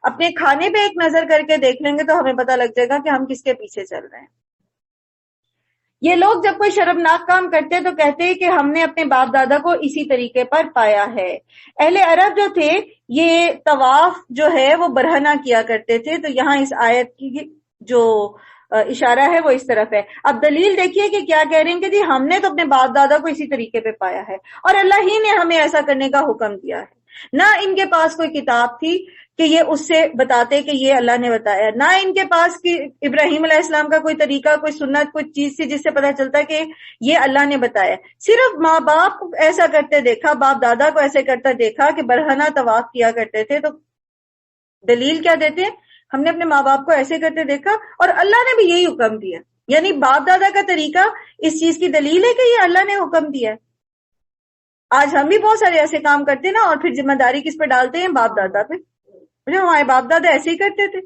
اپنے کھانے پہ ایک نظر کر کے دیکھ لیں گے تو ہمیں پتہ لگ جائے گا کہ ہم کس کے پیچھے چل رہے ہیں۔ یہ لوگ جب کوئی شرمناک کام کرتے تو کہتے ہیں کہ ہم نے اپنے باپ دادا کو اسی طریقے پر پایا ہے۔ اہل عرب جو تھے یہ طواف جو ہے وہ برہنہ کیا کرتے تھے، تو یہاں اس آیت کی جو اشارہ ہے وہ اس طرف ہے۔ اب دلیل دیکھیے کہ کیا کہہ رہے ہیں کہ جی ہم نے تو اپنے باپ دادا کو اسی طریقے پہ پایا ہے، اور اللہ ہی نے ہمیں ایسا کرنے کا حکم دیا ہے۔ نہ ان کے پاس کوئی کتاب تھی کہ یہ اس سے بتاتے کہ یہ اللہ نے بتایا، نہ ان کے پاس کہ ابراہیم علیہ السلام کا کوئی طریقہ، کوئی سنت، کوئی چیز تھی جس سے پتا چلتا کہ یہ اللہ نے بتایا۔ صرف ماں باپ ایسا کرتے دیکھا، باپ دادا کو ایسے کرتا دیکھا کہ برہنہ طواف کیا کرتے تھے، تو دلیل کیا دیتے ہیں؟ ہم نے اپنے ماں باپ کو ایسے کرتے دیکھا اور اللہ نے بھی یہی حکم دیا، یعنی باپ دادا کا طریقہ اس چیز کی دلیل ہے کہ یہ اللہ نے حکم دیا ہے۔ آج ہم بھی بہت سارے ایسے کام کرتے ہیں نا، اور پھر ذمہ داری کس پہ ڈالتے ہیں؟ باپ دادا پہ۔ ہمارے باپ دادا ایسے ہی کرتے تھے،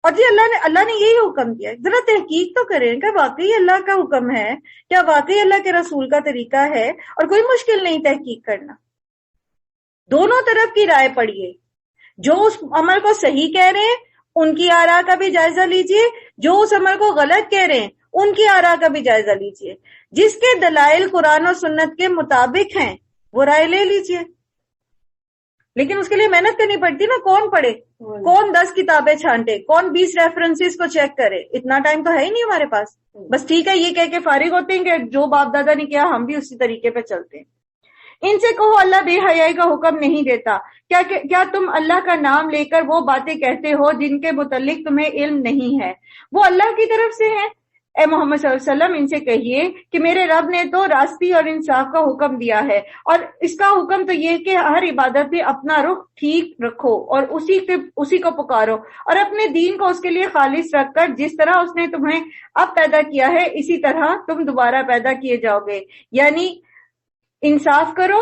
اور جی اللہ نے یہی حکم دیا ہے۔ ذرا تحقیق تو کریں کہ واقعی اللہ کا حکم ہے، کیا واقعی اللہ کے رسول کا طریقہ ہے؟ اور کوئی مشکل نہیں تحقیق کرنا، دونوں طرف کی رائے پڑھیے، جو اس عمل کو صحیح کہہ رہے ہیں ان کی آراء کا بھی جائزہ لیجئے، جو اس عمل کو غلط کہہ رہے ہیں ان کی آراء کا بھی جائزہ لیجئے، جس کے دلائل قرآن و سنت کے مطابق ہیں وہ رائے لے لیجئے۔ لیکن اس کے لیے محنت کرنی پڑتی نا، کون پڑھے، کون 10 کتابیں چھانٹے، کون 20 ریفرنسز کو چیک کرے، اتنا ٹائم تو ہے ہی نہیں ہمارے پاس۔ بس ٹھیک ہے یہ کہہ کے فارغ ہوتے ہیں کہ جو باپ دادا نے کیا ہم بھی اسی طریقے پہ چلتے ہیں۔ ان سے کہو اللہ بے حیائی کا حکم نہیں دیتا، کیا تم اللہ کا نام لے کر وہ باتیں کہتے ہو جن کے متعلق تمہیں علم نہیں ہے؟ وہ اللہ کی طرف سے ہیں۔ اے محمد صلی اللہ علیہ وسلم ان سے کہیے کہ میرے رب نے تو راستی اور انصاف کا حکم دیا ہے، اور اس کا حکم تو یہ کہ ہر عبادت میں اپنا رخ ٹھیک رکھو اور اسی کو پکارو، اور اپنے دین کو اس کے لیے خالص رکھ کر جس طرح اس نے تمہیں اب پیدا کیا ہے اسی طرح تم دوبارہ پیدا کیے جاؤ گے، یعنی انصاف کرو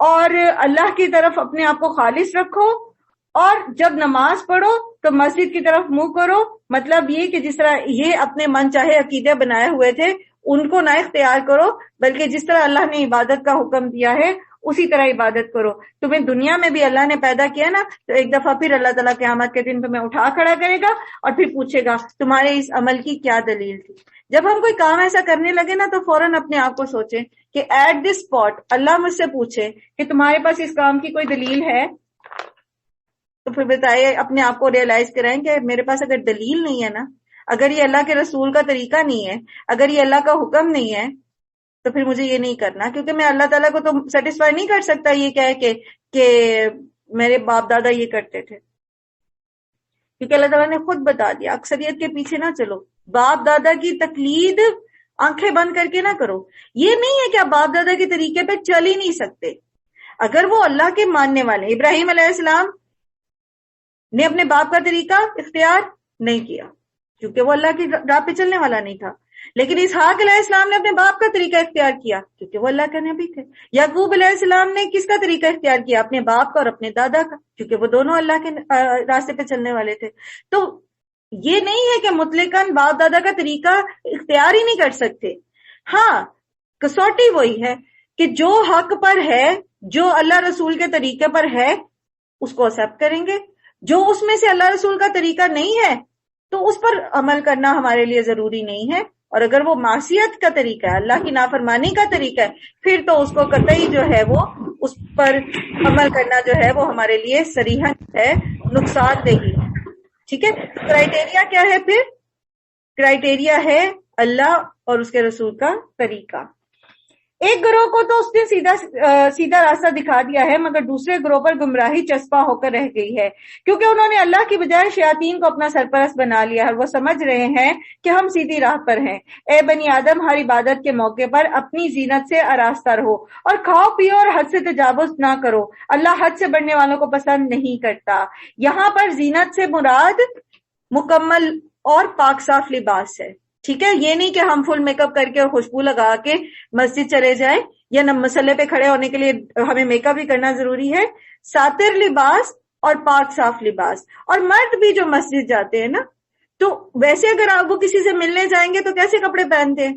اور اللہ کی طرف اپنے آپ کو خالص رکھو، اور جب نماز پڑھو تو مسجد کی طرف منہ کرو، مطلب یہ کہ جس طرح یہ اپنے من چاہے عقیدے بنائے ہوئے تھے ان کو نہ اختیار کرو، بلکہ جس طرح اللہ نے عبادت کا حکم دیا ہے اسی طرح عبادت کرو۔ تمہیں دنیا میں بھی اللہ نے پیدا کیا نا، تو ایک دفعہ پھر اللہ تعالیٰ قیامت کے دن تمہیں اٹھا کھڑا کرے گا اور پھر پوچھے گا تمہارے اس عمل کی کیا دلیل تھی۔ جب ہم کوئی کام ایسا کرنے لگے نا تو فوراً اپنے آپ کو سوچیں کہ ایٹ دس اسپاٹ اللہ مجھ سے پوچھے کہ تمہارے پاس اس کام کی کوئی دلیل ہے، تو پھر بتائیے، اپنے آپ کو ریئلائز کرائیں کہ میرے پاس اگر دلیل نہیں ہے نا، اگر یہ اللہ کے رسول کا طریقہ نہیں ہے، اگر یہ اللہ کا حکم نہیں ہے، تو پھر مجھے یہ نہیں کرنا، کیونکہ میں اللہ تعالیٰ کو تو سیٹسفائی نہیں کر سکتا یہ کہہ کہ میرے باپ دادا یہ کرتے تھے، کیونکہ اللہ تعالیٰ نے خود بتا دیا اکثریت کے پیچھے نہ چلو، باپ دادا کی تقلید آنکھیں بند کر کے نہ کرو۔ یہ نہیں ہے کہ آپ باپ دادا کے طریقے پہ چل ہی نہیں سکتے، اگر وہ اللہ کے ماننے والے۔ ابراہیم علیہ السلام نے اپنے باپ کا طریقہ اختیار نہیں کیا کیونکہ وہ اللہ کی راہ پہ چلنے والا نہیں تھا، لیکن اسحاق علیہ السلام نے اپنے باپ کا طریقہ اختیار کیا کیونکہ وہ اللہ کے نبی تھے۔ یعقوب علیہ السلام نے کس کا طریقہ اختیار کیا؟ اپنے باپ کا اور اپنے دادا کا، کیونکہ وہ دونوں اللہ کے راستے پہ چلنے والے تھے۔ تو یہ نہیں ہے کہ مطلقاً باپ دادا کا طریقہ اختیار ہی نہیں کر سکتے۔ ہاں، کسوٹی وہی ہے کہ جو حق پر ہے، جو اللہ رسول کے طریقے پر ہے اس کو ایکسپٹ کریں گے، جو اس میں سے اللہ رسول کا طریقہ نہیں ہے تو اس پر عمل کرنا ہمارے لیے ضروری نہیں ہے، اور اگر وہ معصیت کا طریقہ ہے، اللہ کی نافرمانی کا طریقہ ہے، پھر تو اس کو قطعی جو ہے وہ اس پر عمل کرنا جو ہے وہ ہمارے لیے صریحاً ہے نقصان دہی۔ ٹھیک ہے، کرائٹیریا کیا ہے؟ پھر کرائٹیریا ہے اللہ اور اس کے رسول کا طریقہ۔ ایک گروہ کو تو اس نے سیدھا راستہ دکھا دیا ہے، مگر دوسرے گروہ پر گمراہی چسپاں ہو کر رہ گئی ہے، کیونکہ انہوں نے اللہ کی بجائے شیاطین کو اپنا سرپرست بنا لیا ہے، اور وہ سمجھ رہے ہیں کہ ہم سیدھی راہ پر ہیں۔ اے بنی آدم، ہر عبادت کے موقع پر اپنی زینت سے آراستہ رہو، اور کھاؤ پیو اور حد سے تجاوز نہ کرو، اللہ حد سے بڑھنے والوں کو پسند نہیں کرتا۔ یہاں پر زینت سے مراد مکمل اور پاک صاف لباس ہے۔ ٹھیک ہے، یہ نہیں کہ ہم فل میک اپ کر کے اور خوشبو لگا کے مسجد چلے جائیں، یا مسئلے پہ کھڑے ہونے کے لیے ہمیں میک اپ بھی کرنا ضروری ہے۔ ساتر لباس اور پاک صاف لباس۔ اور مرد بھی جو مسجد جاتے ہیں نا، تو ویسے اگر آپ وہ کسی سے ملنے جائیں گے تو کیسے کپڑے پہنتے ہیں؟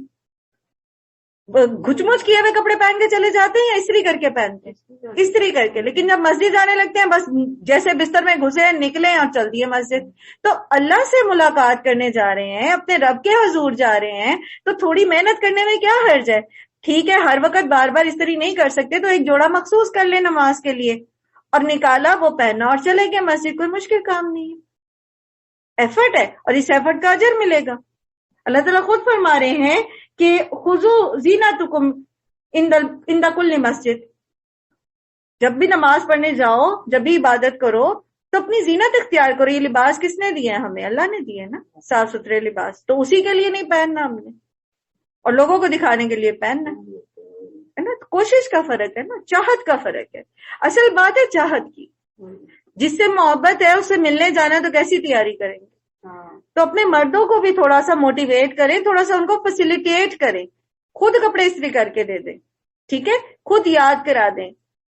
گھچ مچ کیے ہوئے کپڑے پہن کے چلے جاتے ہیں یا استری کر کے پہنتے ہیں؟ استری کر کے. لیکن جب مسجد جانے لگتے ہیں بس جیسے بستر میں گھسے نکلے اور چل دیے مسجد. تو اللہ سے ملاقات کرنے جا رہے ہیں، اپنے رب کے حضور جا رہے ہیں، تو تھوڑی محنت کرنے میں کیا حرج ہے؟ ٹھیک ہے ہر وقت بار بار استری نہیں کر سکتے تو ایک جوڑا مخصوص کر لیں نماز کے لیے، اور نکالا وہ پہنا اور چلے گئے مسجد. کوئی مشکل کام نہیں ہے، ایفرٹ ہے اور اس ایفرٹ کا اجر ملے گا. اللہ تعالیٰ خود فرما رہے ہیں کہ خذوا زینتکم عند کل مسجد، جب بھی نماز پڑھنے جاؤ، جب بھی عبادت کرو تو اپنی زینت اختیار کرو. یہ لباس کس نے دیا ہے؟ ہمیں اللہ نے دیے نا، صاف ستھرے لباس. تو اسی کے لیے نہیں پہننا ہم نے، اور لوگوں کو دکھانے کے لیے پہننا ہے نا. کوشش کا فرق ہے نا، چاہت کا فرق ہے. اصل بات ہے چاہت کی. جس سے محبت ہے اس سے ملنے جانا تو کیسی تیاری کریں گے؟ تو اپنے مردوں کو بھی تھوڑا سا موٹیویٹ کریں، تھوڑا سا ان کو فیسیلیٹیٹ کریں، خود کپڑے استری کر کے دے دیں، ٹھیک ہے، خود یاد کرا دیں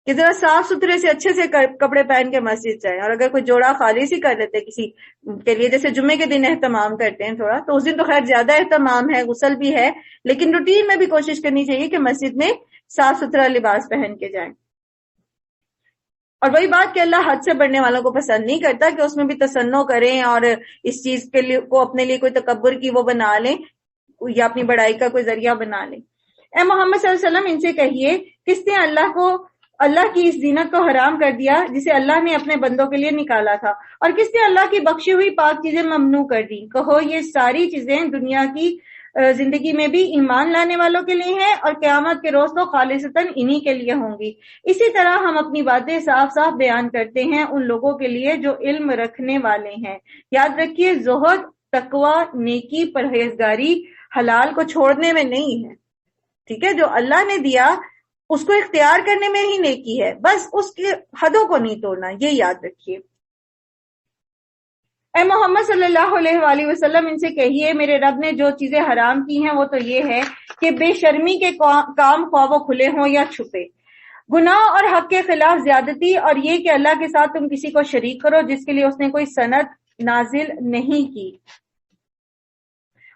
کہ ذرا صاف ستھرے سے اچھے سے کپڑے پہن کے مسجد جائیں. اور اگر کوئی جوڑا خالص ہی کر لیتے کسی کے لیے، جیسے جمعے کے دن اہتمام کرتے ہیں تھوڑا، تو اس دن تو خیر زیادہ اہتمام ہے، غسل بھی ہے، لیکن روٹین میں بھی کوشش کرنی چاہیے کہ مسجد میں صاف ستھرا لباس پہن کے جائیں. اور وہی بات کہ اللہ حد سے بڑھنے والوں کو پسند نہیں کرتا کہ اس میں بھی تصنع کریں اور اس چیز کے لیے کو اپنے لیے کوئی تکبر کی وہ بنا لیں یا اپنی بڑائی کا کوئی ذریعہ بنا لیں. اے محمد صلی اللہ علیہ وسلم ان سے کہیے کس نے اللہ کی اس زینت کو حرام کر دیا جسے اللہ نے اپنے بندوں کے لیے نکالا تھا، اور کس نے اللہ کی بخشی ہوئی پاک چیزیں ممنوع کر دی. کہو یہ ساری چیزیں دنیا کی زندگی میں بھی ایمان لانے والوں کے لیے ہیں اور قیامت کے روز تو خالصتاً انہی کے لیے ہوں گی. اسی طرح ہم اپنی باتیں صاف صاف بیان کرتے ہیں ان لوگوں کے لیے جو علم رکھنے والے ہیں. یاد رکھیے زہد، تقوی، نیکی، پرہیزگاری حلال کو چھوڑنے میں نہیں ہے، ٹھیک ہے. جو اللہ نے دیا اس کو اختیار کرنے میں ہی نیکی ہے، بس اس کی حدوں کو نہیں توڑنا، یہ یاد رکھیے. اے محمد صلی اللہ علیہ وآلہ وسلم ان سے کہیے میرے رب نے جو چیزیں حرام کی ہیں وہ تو یہ ہے کہ بے شرمی کے کام خواہ وہ کھلے ہوں یا چھپے، گناہ اور حق کے خلاف زیادتی، اور یہ کہ اللہ کے ساتھ تم کسی کو شریک کرو جس کے لیے اس نے کوئی سند نازل نہیں کی،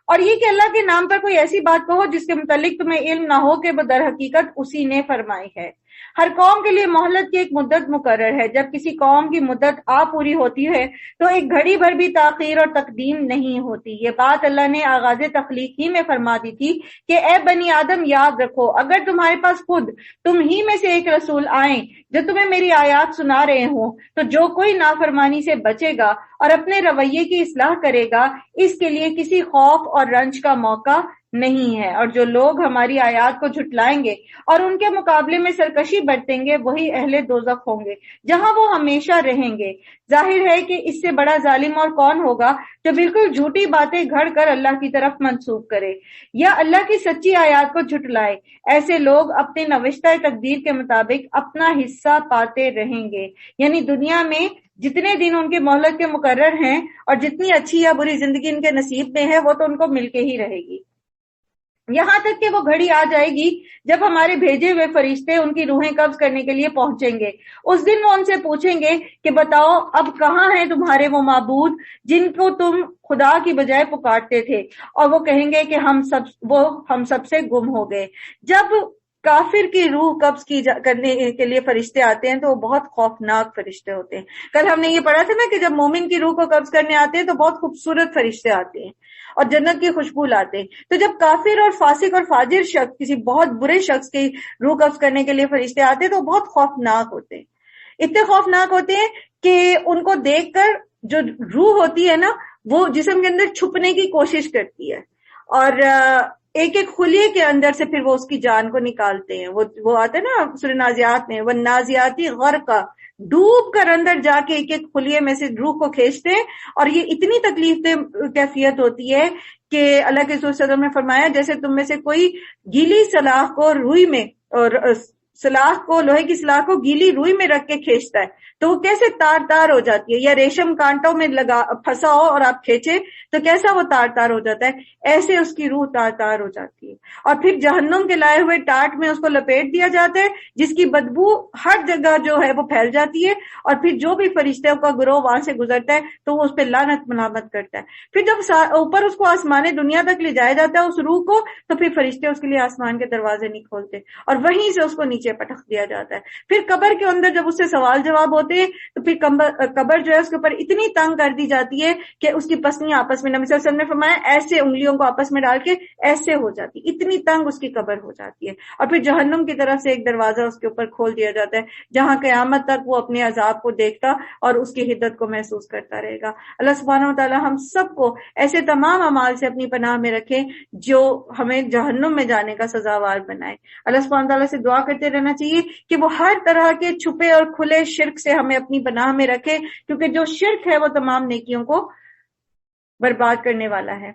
اور یہ کہ اللہ کے نام پر کوئی ایسی بات کہو جس کے متعلق تمہیں علم نہ ہو کہ وہ در حقیقت اسی نے فرمائی ہے. ہر قوم کے لیے مہلت کی ایک مدت مقرر ہے، جب کسی قوم کی مدت پوری ہوتی ہے تو ایک گھڑی بھر بھی تاخیر اور تقدیم نہیں ہوتی. یہ بات اللہ نے آغاز تخلیق ہی میں فرما دی تھی کہ اے بنی آدم یاد رکھو اگر تمہارے پاس خود تم ہی میں سے ایک رسول آئیں جو تمہیں میری آیات سنا رہے ہوں تو جو کوئی نافرمانی سے بچے گا اور اپنے رویے کی اصلاح کرے گا اس کے لیے کسی خوف اور رنج کا موقع نہیں ہے، اور جو لوگ ہماری آیات کو جھٹلائیں گے اور ان کے مقابلے میں سرکشی برتیں گے وہی اہل دوزخ ہوں گے جہاں وہ ہمیشہ رہیں گے. ظاہر ہے کہ اس سے بڑا ظالم اور کون ہوگا جو بالکل جھوٹی باتیں گھڑ کر اللہ کی طرف منسوب کرے یا اللہ کی سچی آیات کو جھٹلائے. ایسے لوگ اپنے نوشتہ تقدیر کے مطابق اپنا حصہ پاتے رہیں گے، یعنی دنیا میں جتنے دن ان کے مہلت کے مقرر ہیں اور جتنی اچھی یا بری زندگی ان کے نصیب میں ہے وہ تو ان کو مل کے ہی رہے گی، یہاں تک کہ وہ گھڑی آ جائے گی جب ہمارے بھیجے ہوئے فرشتے ان کی روحیں قبض کرنے کے لیے پہنچیں گے. اس دن وہ ان سے پوچھیں گے کہ بتاؤ اب کہاں ہیں تمہارے وہ معبود جن کو تم خدا کی بجائے پکارتے تھے، اور وہ کہیں گے کہ ہم سب سے گم ہو گئے. جب کافر کی روح قبض کرنے کے لیے فرشتے آتے ہیں تو وہ بہت خوفناک فرشتے ہوتے ہیں. کل ہم نے یہ پڑھا تھا نا کہ جب مومن کی روح کو قبض کرنے آتے ہیں تو بہت خوبصورت فرشتے آتے ہیں اور جنت کی خوشبو لاتے ہیں. تو جب کافر اور فاسق اور فاجر شخص کسی بہت برے شخص کی روح قبض کرنے کے لیے فرشتے آتے ہیں تو بہت خوفناک ہوتے ہیں، اتنے خوفناک ہوتے ہیں کہ ان کو دیکھ کر جو روح ہوتی ہے نا وہ جسم کے اندر چھپنے کی کوشش کرتی ہے اور ایک ایک خلیے کے اندر سے پھر وہ اس کی جان کو نکالتے ہیں. وہ آتا ہے نا سورہ نازیات میں، وہ نازیاتی غرقا، ڈوب کر اندر جا کے ایک ایک خلیے میں سے روح کو کھینچتے ہیں. اور یہ اتنی تکلیف دہ کیفیت ہوتی ہے کہ اللہ کے رسول صلی اللہ علیہ وسلم نے فرمایا جیسے تم میں سے کوئی گیلی سلاخ کو روئی میں اور سلاخ کو، لوہے کی سلاخ کو گیلی روئی میں رکھ کے کھینچتا ہے تو وہ کیسے تار تار ہو جاتی ہے، یا ریشم کانٹوں میں پھنسا ہو اور آپ کھینچے تو کیسا وہ تار تار ہو جاتا ہے، ایسے اس کی روح تار تار ہو جاتی ہے۔ اور پھر جہنم کے لائے ہوئے ٹاٹ میں اس کو لپیٹ دیا جاتا ہے، جس کی بدبو ہر جگہ جو ہے وہ پھیل جاتی ہے، اور پھر جو بھی فرشتوں کا گروہ وہاں سے گزرتا ہے تو وہ اس پہ لعنت ملامت کرتا ہے۔ پھر جب اوپر اس کو آسمان دنیا تک لے جایا جاتا ہے اس روح کو، تو پھر فرشتے اس کے لیے آسمان کے دروازے نہیں کھولتے اور وہیں سے اس کو نیچے پٹخ دیا جاتا ہے۔ پھر قبر کے اندر جب اس سے سوال جواب ہوتے ہیں تو پھر قبر جو ہے اس کے اوپر اتنی تنگ کر دی جاتی ہے کہ اس کی پسلیاں آپس میں، نبی صلی اللہ علیہ وسلم نے فرمایا ایسے انگلیوں کو آپس میں ڈال کے ایسے ہو جاتی، اتنی تنگ اس کی قبر ہو جاتی ہے۔ اور پھر جہنم کی طرف سے ایک دروازہ اس کے اوپر کھول دیا جاتا ہے جہاں قیامت تک وہ اپنے عذاب کو دیکھتا اور اس کی حدت کو محسوس کرتا رہے گا۔ اللہ سبحانہ و تعالی ہم سب کو ایسے تمام اعمال سے اپنی پناہ میں رکھے جو ہمیں جہنم میں جانے کا سزاوار بنائے۔ اللہ سبحانہ تعالیٰ سے دعا کرتے رہنا چاہیے کہ وہ ہر طرح کے چھپے اور کھلے شرک سے ہمیں اپنی پناہ میں رکھے، کیونکہ جو شرک ہے وہ تمام نیکیوں کو برباد کرنے والا ہے،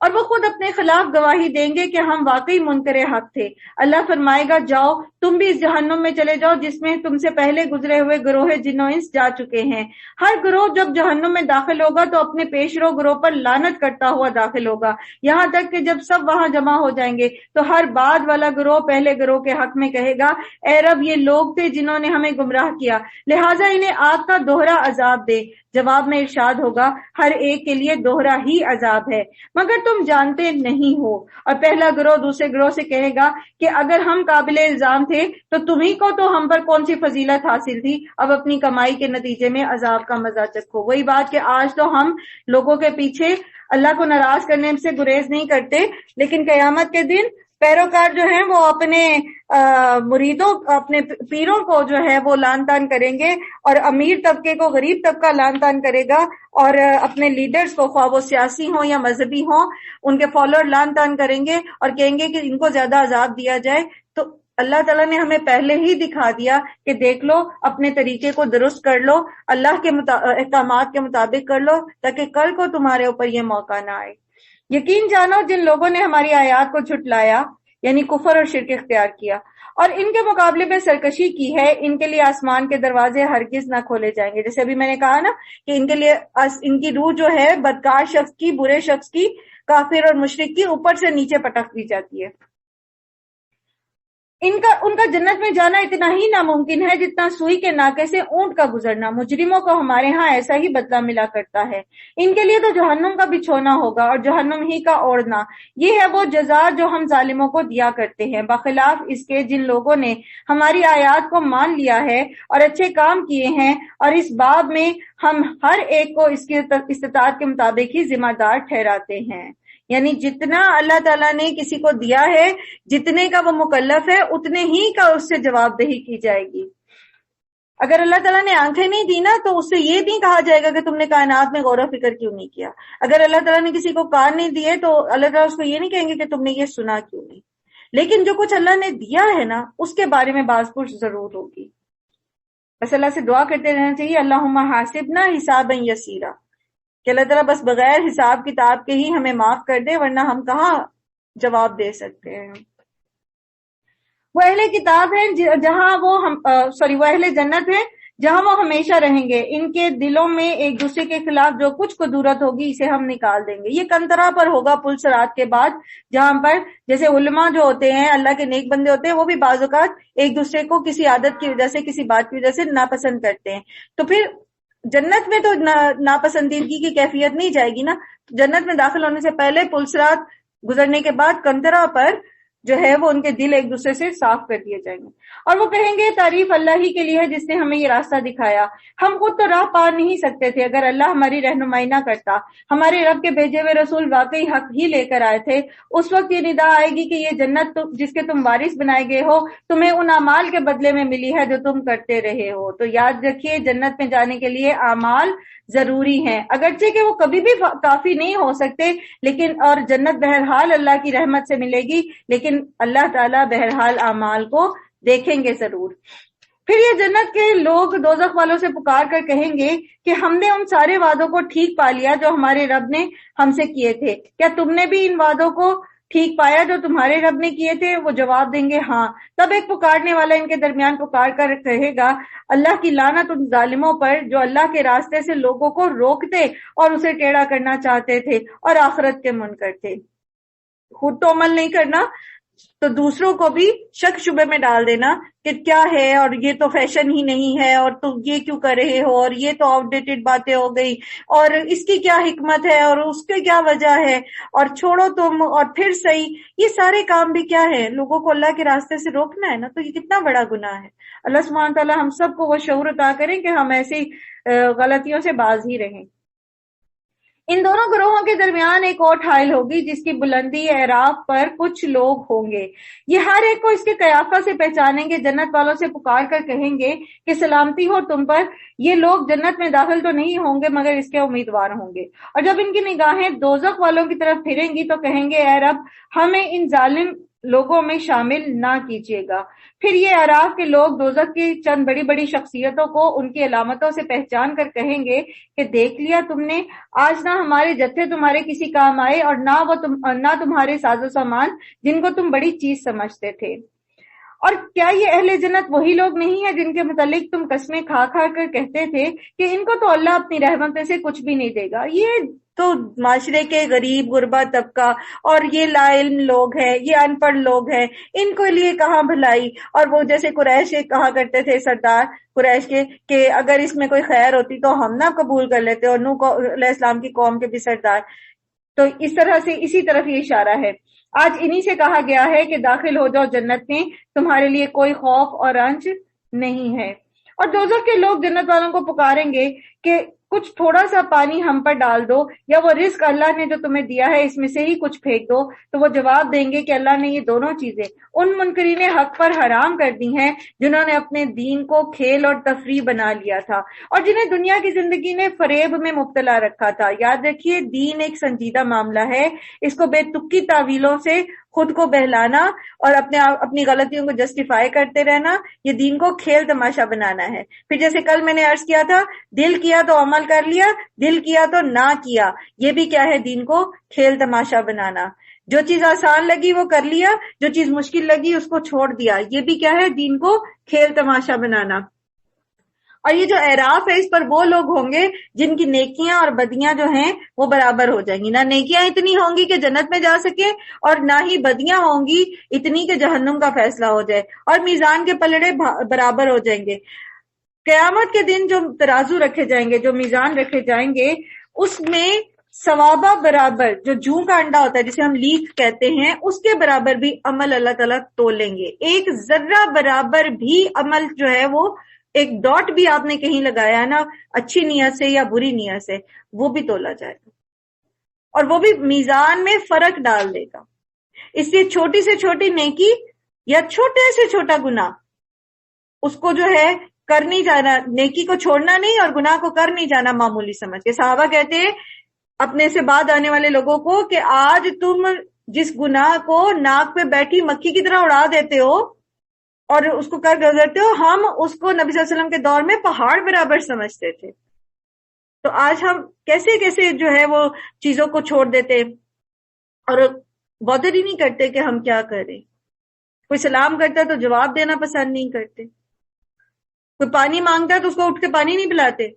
اور وہ خود اپنے خلاف گواہی دیں گے کہ ہم واقعی منکر حق تھے۔ اللہ فرمائے گا جاؤ تم بھی اس جہنم میں چلے جاؤ جس میں تم سے پہلے گزرے ہوئے گروہ جن و انس جا چکے ہیں۔ ہر گروہ جب جہنم میں داخل ہوگا تو اپنے پیش رو گروہ پر لعنت کرتا ہوا داخل ہوگا، یہاں تک کہ جب سب وہاں جمع ہو جائیں گے تو ہر بعد والا گروہ پہلے گروہ کے حق میں کہے گا اے رب یہ لوگ تھے جنہوں نے ہمیں گمراہ کیا، لہٰذا انہیں آگ کا دوہرا عذاب دے۔ جواب میں ارشاد ہوگا ہر ایک کے لیے دوہرا ہی عذاب ہے مگر تم جانتے نہیں ہو۔ اور پہلا گروہ دوسرے گروہ سے کہے گا کہ اگر ہم قابل الزام تھے تو تمہیں کو تو ہم پر کون سی فضیلت حاصل تھی، اب اپنی کمائی کے نتیجے میں عذاب کا مزہ چکھو۔ وہی بات کہ آج تو ہم لوگوں کے پیچھے اللہ کو ناراض کرنے سے گریز نہیں کرتے، لیکن قیامت کے دن پیروکار جو ہیں وہ اپنے مریدوں، اپنے پیروں کو جو ہے وہ لعن طعن کریں گے، اور امیر طبقے کو غریب طبقہ لعن طعن کرے گا، اور اپنے لیڈرز کو خواہ وہ سیاسی ہوں یا مذہبی ہوں ان کے فالوور لعن طعن کریں گے اور کہیں گے کہ ان کو زیادہ عذاب دیا جائے۔ تو اللہ تعالیٰ نے ہمیں پہلے ہی دکھا دیا کہ دیکھ لو اپنے طریقے کو درست کر لو، اللہ کے احکامات کے مطابق کر لو تاکہ کل کو تمہارے اوپر یہ موقع نہ آئے۔ یقین جانو جن لوگوں نے ہماری آیات کو جھٹلایا یعنی کفر اور شرک اختیار کیا اور ان کے مقابلے میں سرکشی کی ہے، ان کے لیے آسمان کے دروازے ہرگز نہ کھولے جائیں گے۔ جیسے ابھی میں نے کہا نا کہ ان کے لیے ان کی روح جو ہے بدکار شخص کی، برے شخص کی، کافر اور مشرک کی اوپر سے نیچے پٹک دی جاتی ہے۔ ان کا جنت میں جانا اتنا ہی ناممکن ہے جتنا سوئی کے ناکے سے اونٹ کا گزرنا۔ مجرموں کو ہمارے ہاں ایسا ہی بدلہ ملا کرتا ہے۔ ان کے لیے تو جہنم کا بچھونا ہوگا اور جہنم ہی کا اوڑھنا، یہ ہے وہ جزا جو ہم ظالموں کو دیا کرتے ہیں، بخلاف اس کے جن لوگوں نے ہماری آیات کو مان لیا ہے اور اچھے کام کیے ہیں، اور اس باب میں ہم ہر ایک کو اس کی استطاعت کے مطابق ہی ذمہ دار ٹھہراتے ہیں۔ یعنی جتنا اللہ تعالیٰ نے کسی کو دیا ہے، جتنے کا وہ مکلف ہے اتنے ہی کا اس سے جواب دہی کی جائے گی۔ اگر اللہ تعالیٰ نے آنکھیں نہیں دی نا تو اس سے یہ نہیں کہا جائے گا کہ تم نے کائنات میں غور و فکر کیوں نہیں کیا۔ اگر اللہ تعالیٰ نے کسی کو کان نہیں دیے تو اللہ تعالیٰ اس کو یہ نہیں کہیں گے کہ تم نے یہ سنا کیوں نہیں۔ لیکن جو کچھ اللہ نے دیا ہے نا اس کے بارے میں باز پرس ضرور ہوگی۔ بس اللہ سے دعا کرتے رہنا چاہیے اللہم حاسبنا حسابا یسیرا، کہ اللہ تعالیٰ بس بغیر حساب کتاب کے ہی ہمیں معاف کر دے، ورنہ ہم کہاں جواب دے سکتے ہیں۔ وہ اہل کتاب ہیں جہاں وہ وہ اہل جنت ہیں جہاں وہ ہمیشہ رہیں گے، ان کے دلوں میں ایک دوسرے کے خلاف جو کچھ قدورت ہوگی اسے ہم نکال دیں گے۔ یہ کنترا پر ہوگا پل صراط کے بعد، جہاں پر جیسے علماء جو ہوتے ہیں، اللہ کے نیک بندے ہوتے ہیں، وہ بھی بعض اوقات ایک دوسرے کو کسی عادت کی وجہ سے، کسی بات کی وجہ سے ناپسند کرتے ہیں، تو پھر جنت میں تو ناپسندیدگی کی کیفیت نہیں جائے گی نا۔ جنت میں داخل ہونے سے پہلے پل صراط گزرنے کے بعد کنترا پر جو ہے وہ ان کے دل ایک دوسرے سے صاف کر دیے جائیں گے، اور وہ کہیں گے تعریف اللہ ہی کے لیے ہے جس نے ہمیں یہ راستہ دکھایا، ہم خود تو راہ پا نہیں سکتے تھے اگر اللہ ہماری رہنمائی نہ کرتا، ہمارے رب کے بھیجے ہوئے رسول واقعی حق ہی لے کر آئے تھے۔ اس وقت یہ ندا آئے گی کہ یہ جنت جس کے تم وارث بنائے گئے ہو تمہیں ان اعمال کے بدلے میں ملی ہے جو تم کرتے رہے ہو۔ تو یاد رکھیے جنت میں جانے کے لیے اعمال ضروری ہیں، اگرچہ کہ وہ کبھی بھی کافی نہیں ہو سکتے، لیکن اور جنت بہرحال اللہ کی رحمت سے ملے گی، لیکن اللہ تعالیٰ بہرحال اعمال کو دیکھیں گے ضرور۔ پھر یہ جنت کے لوگ دوزخ والوں سے پکار کر کہیں گے کہ ہم نے ان سارے وعدوں کو ٹھیک پا لیا جو ہمارے رب نے ہم سے کیے تھے، کیا تم نے بھی ان وعدوں کو ٹھیک پایا جو تمہارے رب نے کیے تھے؟ وہ جواب دیں گے ہاں۔ تب ایک پکارنے والا ان کے درمیان پکار کر کہے گا اللہ کی لعنت ان ظالموں پر جو اللہ کے راستے سے لوگوں کو روکتے اور اسے ٹیڑھا کرنا چاہتے تھے اور آخرت کے منکر تھے۔ خود تو عمل نہیں کرنا تو دوسروں کو بھی شک شبے میں ڈال دینا کہ کیا ہے، اور یہ تو فیشن ہی نہیں ہے، اور تم یہ کیوں کر رہے ہو، اور یہ تو آؤٹ ڈیٹڈ باتیں ہو گئی، اور اس کی کیا حکمت ہے، اور اس کی کیا وجہ ہے، اور چھوڑو تم، اور پھر صحیح۔ یہ سارے کام بھی کیا ہے؟ لوگوں کو اللہ کے راستے سے روکنا ہے نا، تو یہ کتنا بڑا گناہ ہے۔ اللہ سبحانہ تعالیٰ ہم سب کو وہ شعور عطا کریں کہ ہم ایسی غلطیوں سے باز ہی رہیں۔ ان دونوں گروہوں کے درمیان ایک اور حائل ہوگی جس کی بلندی اعراف پر کچھ لوگ ہوں گے، یہ ہر ایک کو اس کے قیافہ سے پہچانیں گے، جنت والوں سے پکار کر کہیں گے کہ سلامتی ہو تم پر۔ یہ لوگ جنت میں داخل تو نہیں ہوں گے مگر اس کے امیدوار ہوں گے، اور جب ان کی نگاہیں دوزخ والوں کی طرف پھریں گی تو کہیں گے اے رب ہمیں ان ظالم لوگوں میں شامل نہ کیجیے گا۔ پھر یہ اعراف کے لوگ دوزخ کی چند بڑی بڑی شخصیتوں کو ان کی علامتوں سے پہچان کر کہیں گے کہ دیکھ لیا تم نے، آج نہ ہمارے جتھے تمہارے کسی کام آئے اور نہ تمہارے ساز و سامان جن کو تم بڑی چیز سمجھتے تھے۔ اور کیا یہ اہل جنت وہی لوگ نہیں ہیں جن کے متعلق تم قسمیں کھا کھا کر کہتے تھے کہ ان کو تو اللہ اپنی رحمت میں سے کچھ بھی نہیں دے گا؟ یہ تو معاشرے کے غریب غربا طبقہ اور یہ لا علم لوگ ہیں، یہ ان پڑھ لوگ ہیں، ان کو لیے کہاں بھلائی۔ اور وہ جیسے قریش کہا کرتے تھے سردار قریش کے کہ اگر اس میں کوئی خیر ہوتی تو ہم نہ قبول کر لیتے، اور نوح علیہ السلام کی قوم کے بھی سردار۔ تو اس طرح سے اسی طرف یہ اشارہ ہے۔ آج انہی سے کہا گیا ہے کہ داخل ہو جاؤ جنت میں، تمہارے لیے کوئی خوف اور رنج نہیں ہے۔ اور دوزخ کے لوگ جنت والوں کو پکاریں گے کہ کچھ تھوڑا سا پانی ہم پر ڈال دو، یا وہ رزق اللہ نے جو تمہیں دیا ہے اس میں سے ہی کچھ پھینک دو۔ تو وہ جواب دیں گے کہ اللہ نے یہ دونوں چیزیں ان منکرین حق پر حرام کر دی ہیں جنہوں نے اپنے دین کو کھیل اور تفریح بنا لیا تھا، اور جنہیں دنیا کی زندگی نے فریب میں مبتلا رکھا تھا۔ یاد رکھیے دین ایک سنجیدہ معاملہ ہے، اس کو بے تکی تعویلوں سے خود کو بہلانا اور اپنی غلطیوں کو جسٹیفائی کرتے رہنا، یہ دین کو کھیل تماشا بنانا ہے۔ پھر جیسے کل میں نے عرض کیا تھا، دل کیا تو عمل کر لیا، دل کیا تو نہ کیا، یہ بھی کیا ہے؟ دین کو کھیل تماشا بنانا۔ جو چیز آسان لگی وہ کر لیا، جو چیز مشکل لگی اس کو چھوڑ دیا، یہ بھی کیا ہے؟ دین کو کھیل تماشا بنانا۔ اور یہ جو اعراف ہے اس پر وہ لوگ ہوں گے جن کی نیکیاں اور بدیاں جو ہیں وہ برابر ہو جائیں گی۔ نہ نیکیاں اتنی ہوں گی کہ جنت میں جا سکے، اور نہ ہی بدیاں ہوں گی اتنی کہ جہنم کا فیصلہ ہو جائے، اور میزان کے پلڑے برابر ہو جائیں گے۔ قیامت کے دن جو ترازو رکھے جائیں گے، جو میزان رکھے جائیں گے، اس میں ثوابہ برابر، جو جوں کا انڈا ہوتا ہے جسے ہم لیک کہتے ہیں، اس کے برابر بھی عمل اللہ تعالیٰ تولیں گے۔ ایک ذرہ برابر بھی عمل جو ہے وہ، ایک ڈاٹ بھی آپ نے کہیں لگایا نا اچھی نیت سے یا بری نیت سے، وہ بھی تولا جائے گا، اور وہ بھی میزان میں فرق ڈال دے گا۔ اس لیے چھوٹی سے چھوٹی نیکی یا چھوٹے سے چھوٹا گناہ، اس کو جو ہے کر نہیں جانا، نیکی کو چھوڑنا نہیں اور گناہ کو کر نہیں جانا معمولی سمجھ کے۔ صحابہ کہتے ہیں اپنے سے بعد آنے والے لوگوں کو کہ آج تم جس گناہ کو ناک پہ بیٹھی مکھی کی طرح اڑا دیتے ہو اور اس کو کر گزرتے ہو، ہم اس کو نبی صلی اللہ علیہ وسلم کے دور میں پہاڑ برابر سمجھتے تھے۔ تو آج ہم کیسے کیسے جو ہے وہ چیزوں کو چھوڑ دیتے اور بادر ہی نہیں کرتے کہ ہم کیا کریں۔ کوئی سلام کرتا ہے تو جواب دینا پسند نہیں کرتے، کوئی پانی مانگتا ہے تو اس کو اٹھ کے پانی نہیں پلاتے،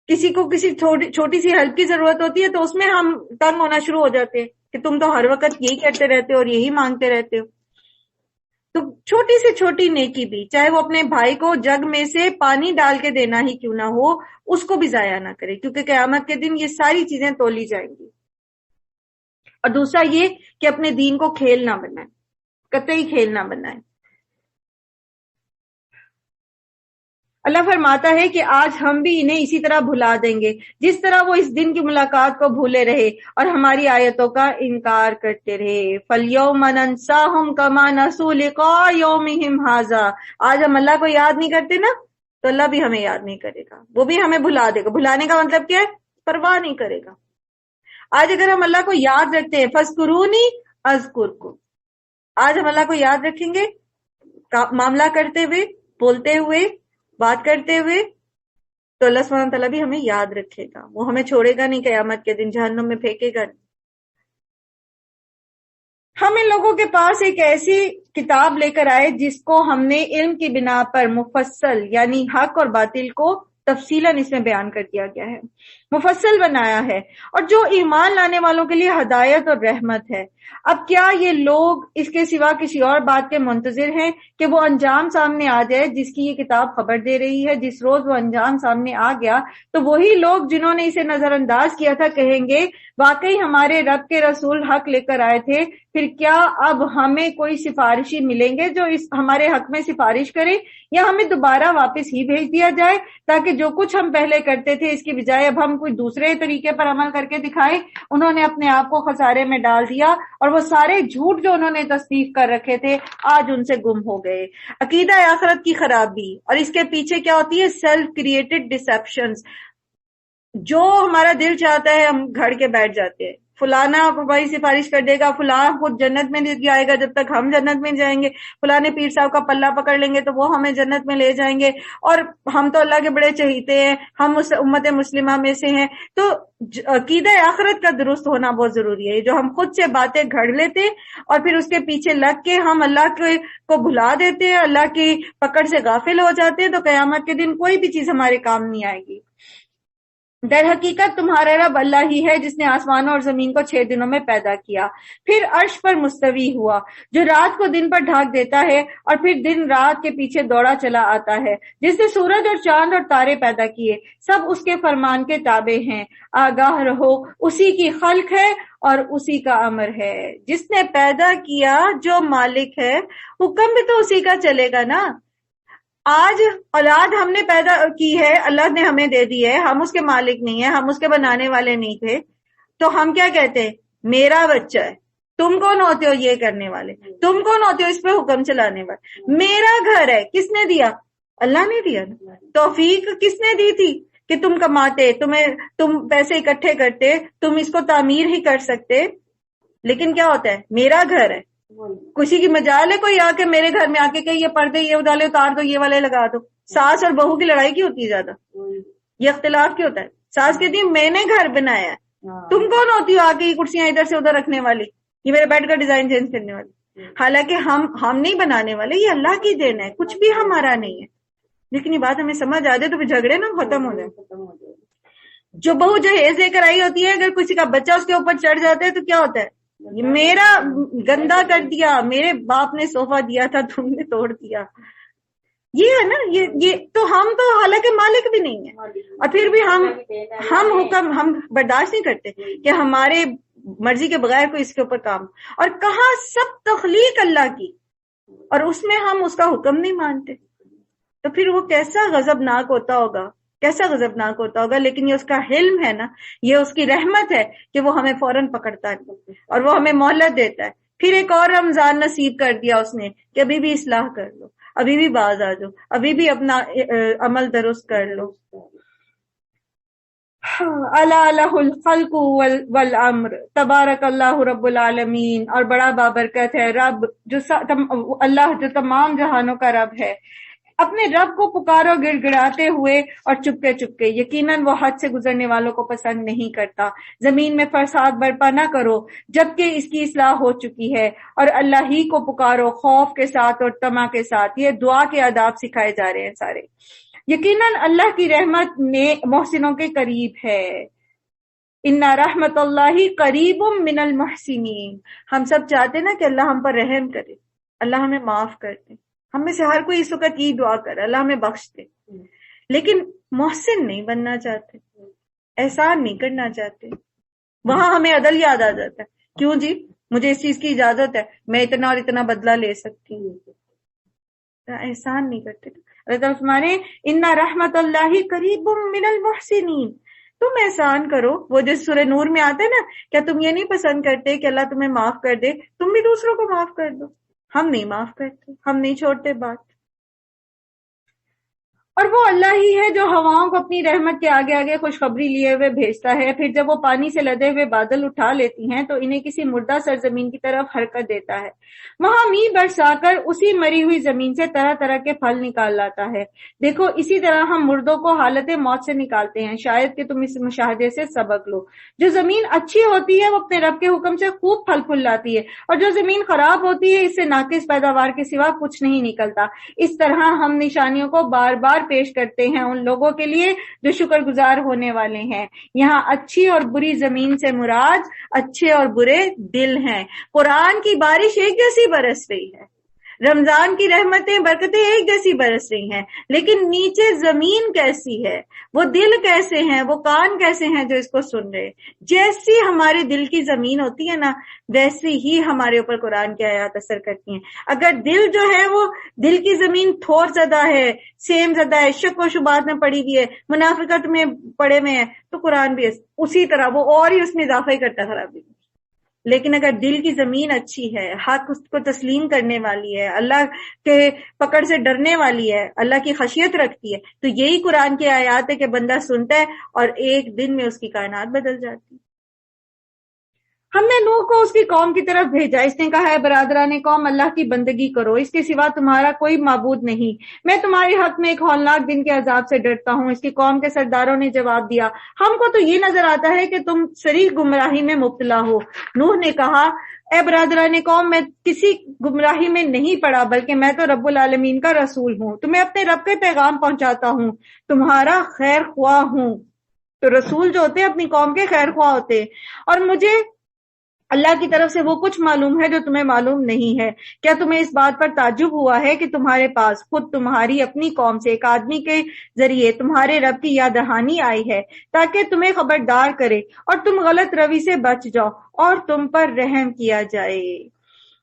کسی کو کسی چھوٹی سی ہیلپ کی ضرورت ہوتی ہے تو اس میں ہم تنگ ہونا شروع ہو جاتے ہیں کہ تم تو ہر وقت یہی کرتے رہتے ہو اور یہی مانگتے رہتے ہو۔ تو چھوٹی سے چھوٹی نیکی بھی، چاہے وہ اپنے بھائی کو جگ میں سے پانی ڈال کے دینا ہی کیوں نہ ہو، اس کو بھی ضائع نہ کرے، کیونکہ قیامت کے دن یہ ساری چیزیں تولی جائیں گی۔ اور دوسرا یہ کہ اپنے دین کو کھیل نہ بنائیں، قطعی کھیل نہ بنائیں۔ اللہ فرماتا ہے کہ آج ہم بھی انہیں اسی طرح بھلا دیں گے جس طرح وہ اس دن کی ملاقات کو بھولے رہے اور ہماری آیتوں کا انکار کرتے رہے۔ فَالْيَوْمَ نَنْسَاهُمْ كَمَا نَسُوا لِقَاءَ يَوْمِهِمْ هَٰذَا۔ آج ہم اللہ کو یاد نہیں کرتے نا، تو اللہ بھی ہمیں یاد نہیں کرے گا، وہ بھی ہمیں بھلا دے گا۔ بھلانے کا مطلب کیا ہے؟ پرواہ نہیں کرے گا۔ آج اگر ہم اللہ کو یاد رکھتے ہیں، فَاذْكُرُونِي أَذْكُرْكُمْ، آج ہم اللہ کو یاد رکھیں گے معاملہ کرتے ہوئے، بولتے ہوئے، بات کرتے ہوئے، تو اللہ سبحانہ تعالیٰ بھی ہمیں یاد رکھے گا، وہ ہمیں چھوڑے گا نہیں، قیامت کے دن جہنم میں پھینکے گا نہیں۔ ہم ان لوگوں کے پاس ایک ایسی کتاب لے کر آئے جس کو ہم نے علم کی بنا پر مفصل یعنی حق اور باطل کو تفصیلاً اس میں بیان کر دیا گیا ہے، مفصل بنایا ہے، اور جو ایمان لانے والوں کے لیے ہدایت اور رحمت ہے۔ اب کیا یہ لوگ اس کے سوا کسی اور بات کے منتظر ہیں کہ وہ انجام سامنے آ جائے جس کی یہ کتاب خبر دے رہی ہے؟ جس روز وہ انجام سامنے آ گیا تو وہی لوگ جنہوں نے اسے نظر انداز کیا تھا کہیں گے واقعی ہمارے رب کے رسول حق لے کر آئے تھے، پھر کیا اب ہمیں کوئی سفارشی ملیں گے جو اس ہمارے حق میں سفارش کرے، یا ہمیں دوبارہ واپس ہی بھیج دیا جائے تاکہ جو کچھ ہم پہلے کرتے تھے اس کی بجائے اب ہم کوئی دوسرے طریقے پر عمل کر کے دکھائے۔ انہوں نے اپنے آپ کو خسارے میں ڈال دیا اور وہ سارے جھوٹ جو انہوں نے تصدیق کر رکھے تھے آج ان سے گم ہو گئے۔ عقیدہ آخرت کی خرابی اور اس کے پیچھے کیا ہوتی ہے؟ Self created deceptions. جو ہمارا دل چاہتا ہے ہم گھڑ کے بیٹھ جاتے ہیں، فلانا ہماری سفارش کر دے گا، فلاں خود جنت میں نہیں آئے گا جب تک ہم جنت میں جائیں گے، فلانے پیر صاحب کا پلہ پکڑ لیں گے تو وہ ہمیں جنت میں لے جائیں گے، اور ہم تو اللہ کے بڑے چہیتے ہیں، ہم اس امت مسلمہ میں سے ہیں۔ تو عقیدہ آخرت کا درست ہونا بہت ضروری ہے۔ جو ہم خود سے باتیں گھڑ لیتے اور پھر اس کے پیچھے لگ کے ہم اللہ کو بھلا دیتے ہیں، اللہ کی پکڑ سے غافل ہو جاتے ہیں، تو قیامت کے دن کوئی بھی چیز ہمارے کام نہیں آئے گی۔ در حقیقت تمہارا رب اللہ ہی ہے جس نے آسمانوں اور زمین کو 6 دنوں میں پیدا کیا، پھر عرش پر مستوی ہوا، جو رات کو دن پر ڈھانک دیتا ہے اور پھر دن رات کے پیچھے دوڑا چلا آتا ہے، جس نے سورج اور چاند اور تارے پیدا کیے، سب اس کے فرمان کے تابع ہیں۔ آگاہ رہو، اسی کی خلق ہے اور اسی کا امر ہے۔ جس نے پیدا کیا، جو مالک ہے، حکم بھی تو اسی کا چلے گا نا۔ آج اولاد ہم نے پیدا کی ہے، اللہ نے ہمیں دے دی ہے، ہم اس کے مالک نہیں ہیں، ہم اس کے بنانے والے نہیں تھے، تو ہم کیا کہتے ہیں؟ میرا بچہ ہے۔ تم کون ہوتے ہو یہ کرنے والے؟ تم کون ہوتے ہو اس پہ حکم چلانے والے؟ میرا گھر ہے، کس نے دیا؟ اللہ نے دیا نا۔ توفیق کس نے دی تھی کہ تم کماتے، تم پیسے اکٹھے کرتے، تم اس کو تعمیر ہی کر سکتے، لیکن کیا ہوتا ہے؟ میرا گھر ہے۔ کسی کی مجال ہے کوئی آ کے میرے گھر میں آ کے کہ یہ پردے یہ ڈالے اتار دو، یہ والے لگا دو؟ ساس اور بہو کی لڑائی کی ہوتی ہے زیادہ، یہ اختلاف کی ہوتا ہے۔ ساس کہتی ہے میں نے گھر بنایا ہے، تم کون ہوتی ہو آ کے یہ کرسیاں ادھر سے ادھر رکھنے والی، یہ میرے بیڈ کا ڈیزائن چینج کرنے والی؟ حالانکہ ہم نہیں بنانے والے، یہ اللہ کی دین ہے، کچھ بھی ہمارا نہیں ہے۔ لیکن یہ بات ہمیں سمجھ آ جائے تو پھر جھگڑے نہ ختم ہو جائے۔ جو بہو جہیز لے کر آئی ہوتی ہے، اگر کسی کا بچہ اس کے اوپر چڑھ جاتا ہے تو کیا ہوتا ہے؟ میرا گندا کر دیا، میرے باپ نے صوفہ دیا تھا تم نے توڑ دیا۔ یہ ہے نا، یہ تو ہم تو حالانکہ مالک بھی نہیں ہیں، اور پھر بھی ہم حکم ہم برداشت نہیں کرتے کہ ہمارے مرضی کے بغیر کوئی اس کے اوپر کام، اور کہاں سب تخلیق اللہ کی، اور اس میں ہم اس کا حکم نہیں مانتے، تو پھر وہ کیسا غضبناک ہوتا ہوگا، کیسا غضبناک ہوتا ہوگا۔ لیکن یہ اس کا حلم ہے نا، یہ اس کی رحمت ہے کہ وہ ہمیں فوراً پکڑتا ہے اور وہ ہمیں مہلت دیتا ہے۔ پھر ایک اور رمضان نصیب کر دیا اس نے کہ ابھی بھی اصلاح کر لو، ابھی بھی باز آ جاؤ، ابھی بھی اپنا عمل درست کر لو۔ الا لہ الخلق والامر تبارک اللہ رب العالمین، اور بڑا بابرکت ہے رب اللہ جو تمام جہانوں کا رب ہے۔ اپنے رب کو پکارو گڑ گڑاتے ہوئے اور چپکے چپکے، یقیناً وہ حد سے گزرنے والوں کو پسند نہیں کرتا۔ زمین میں فساد برپا نہ کرو جبکہ اس کی اصلاح ہو چکی ہے، اور اللہ ہی کو پکارو خوف کے ساتھ اور طمع کے ساتھ۔ یہ دعا کے آداب سکھائے جا رہے ہیں سارے۔ یقیناً اللہ کی رحمت محسنوں کے قریب ہے۔ ان رحمت اللہ قریب من المحسنین۔ ہم سب چاہتے ہیں نا کہ اللہ ہم پر رحم کرے، اللہ ہمیں معاف کر دے۔ ہم میں سے ہر کوئی اس وقت یہ دعا کر اللہ ہمیں بخش دے، لیکن محسن نہیں بننا چاہتے، احسان نہیں کرنا چاہتے۔ وہاں ہمیں عدل یاد آ جاتا ہے، کیوں جی مجھے اس چیز کی اجازت ہے، میں اتنا اور اتنا بدلہ لے سکتی ہوں، احسان نہیں کرتے۔ اللہ فرمانے ان رحمت اللہ قریب من المحسنین، تم احسان کرو۔ وہ جو سورہ نور میں آتا ہے نا، کیا تم یہ نہیں پسند کرتے کہ اللہ تمہیں معاف کر دے؟ تم بھی دوسروں کو معاف کر دو۔ ہم نہیں معاف کرتے، ہم نہیں چھوڑتے بات۔ اور وہ اللہ ہی ہے جو ہواؤں کو اپنی رحمت کے آگے آگے خوشخبری لیے ہوئے بھیجتا ہے، پھر جب وہ پانی سے لدے ہوئے بادل اٹھا لیتی ہیں تو انہیں کسی مردہ سرزمین کی طرف حرکت دیتا ہے، وہاں میਂہ برسا کر اسی مری ہوئی زمین سے طرح طرح کے پھل نکال لاتا ہے۔ دیکھو اسی طرح ہم مردوں کو حالت موت سے نکالتے ہیں، شاید کہ تم اس مشاہدے سے سبق لو۔ جو زمین اچھی ہوتی ہے وہ اپنے رب کے حکم سے خوب پھل پھول لاتی ہے، اور جو زمین خراب ہوتی ہے اس سے ناقص پیداوار کے سوا کچھ نہیں نکلتا۔ اس طرح ہم نشانیوں کو بار بار پیش کرتے ہیں ان لوگوں کے لیے جو شکر گزار ہونے والے ہیں۔ یہاں اچھی اور بری زمین سے مراد اچھے اور برے دل ہیں۔ قرآن کی بارش ایک جیسی برس رہی ہے، رمضان کی رحمتیں برکتیں ایک جیسی برس رہی ہیں، لیکن نیچے زمین کیسی ہے، وہ دل کیسے ہیں، وہ کان کیسے ہیں جو اس کو سن رہے۔ جیسی ہمارے دل کی زمین ہوتی ہے نا، ویسی ہی ہمارے اوپر قرآن کی آیات اثر کرتی ہیں۔ اگر دل جو ہے وہ دل کی زمین تھور زدہ ہے، سیم زدہ ہے، شک و شبہات میں پڑی ہوئی ہے، منافقت میں پڑے ہوئے ہیں، تو قرآن بھی اسی طرح وہ اور ہی اس میں اضافہ ہی کرتا خرابی۔ لیکن اگر دل کی زمین اچھی ہے، حق اس کو تسلیم کرنے والی ہے، اللہ کے پکڑ سے ڈرنے والی ہے، اللہ کی خشیت رکھتی ہے، تو یہی قرآن کی آیات ہے کہ بندہ سنتا ہے اور ایک دن میں اس کی کائنات بدل جاتی ہے۔ ہم نے نوح کو اس کی قوم کی طرف بھیجا، اس نے کہا ہے برادران قوم اللہ کی بندگی کرو، اس کے سوا تمہارا کوئی معبود نہیں، میں تمہارے حق میں ایک ہولناک دن کے عذاب سے ڈرتا ہوں۔ اس کی قوم کے سرداروں نے جواب دیا، ہم کو تو یہ نظر آتا ہے کہ تم صریح گمراہی میں مبتلا ہو۔ نوح نے کہا، اے برادران قوم، میں کسی گمراہی میں نہیں پڑا، بلکہ میں تو رب العالمین کا رسول ہوں، تمہیں اپنے رب کے پیغام پہنچاتا ہوں، تمہارا خیر خواہ ہوں۔ تو رسول جو ہوتے ہیں اپنی قوم کے خیر خواہ ہوتے ہیں، اور مجھے اللہ کی طرف سے وہ کچھ معلوم ہے جو تمہیں معلوم نہیں ہے۔ کیا تمہیں اس بات پر تعجب ہوا ہے کہ تمہارے پاس خود تمہاری اپنی قوم سے ایک آدمی کے ذریعے تمہارے رب کی یاد دہانی آئی ہے تاکہ تمہیں خبردار کرے اور تم غلط روی سے بچ جاؤ اور تم پر رحم کیا جائے؟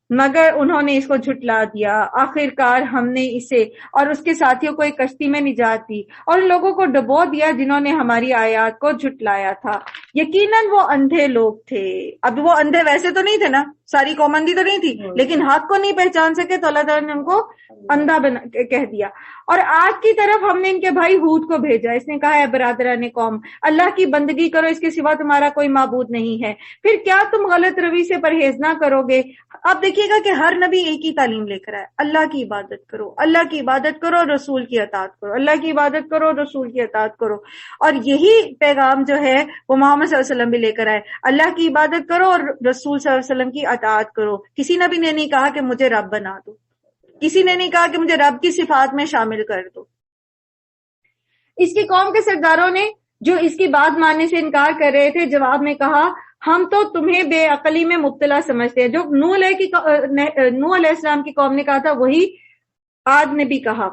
مگر انہوں نے اس کو جھٹلا دیا۔ آخرکار ہم نے اسے اور اس کے ساتھیوں کو ایک کشتی میں نجات دی اور ان لوگوں کو ڈبو دیا جنہوں نے ہماری آیات کو جھٹلایا تھا۔ یقیناً وہ اندھے لوگ تھے۔ اب وہ اندھے ویسے تو نہیں تھے نا، ساری قوم اندھی تو نہیں تھی، لیکن حق کو نہیں پہچان سکے تو اللہ تعالیٰ نے ان کو اندھا کہہ دیا۔ اور آج کی طرف ہم نے ان کے بھائی ہود کو بھیجا، اس نے کہا ہے برادران قوم اللہ کی بندگی کرو، اس کے سوا تمہارا کوئی معبود نہیں ہے، پھر کیا تم غلط روی سے پرہیز نہ کرو گے؟ اب دیکھیے گا کہ ہر نبی ایک ہی تعلیم لے کر آئے، اللہ کی عبادت کرو، اللہ کی عبادت کرو، رسول کی اطاعت کرو، اللہ کی عبادت کرو، رسول کی اطاعت کرو۔ اور یہی پیغام جو ہے وہ محمد صلی اللہ علیہ وسلم بھی لے کر آئے، اللہ کی عبادت کرو اور رسول صلی اللہ علیہ وسلم کی اطاعت کرو۔ کسی نبی نے نہیں کہا کہ مجھے رب بنا دو، کسی نے نہیں کہا کہ مجھے رب کی صفات میں شامل کر دو۔ اس کی قوم کے سرداروں نے جو اس کی بات ماننے سے انکار کر رہے تھے جواب میں کہا، ہم تو تمہیں بے عقلی میں مبتلا سمجھتے ہیں۔ جو نوح علیہ السلام کی قوم نے کہا تھا وہی عاد نے بھی کہا،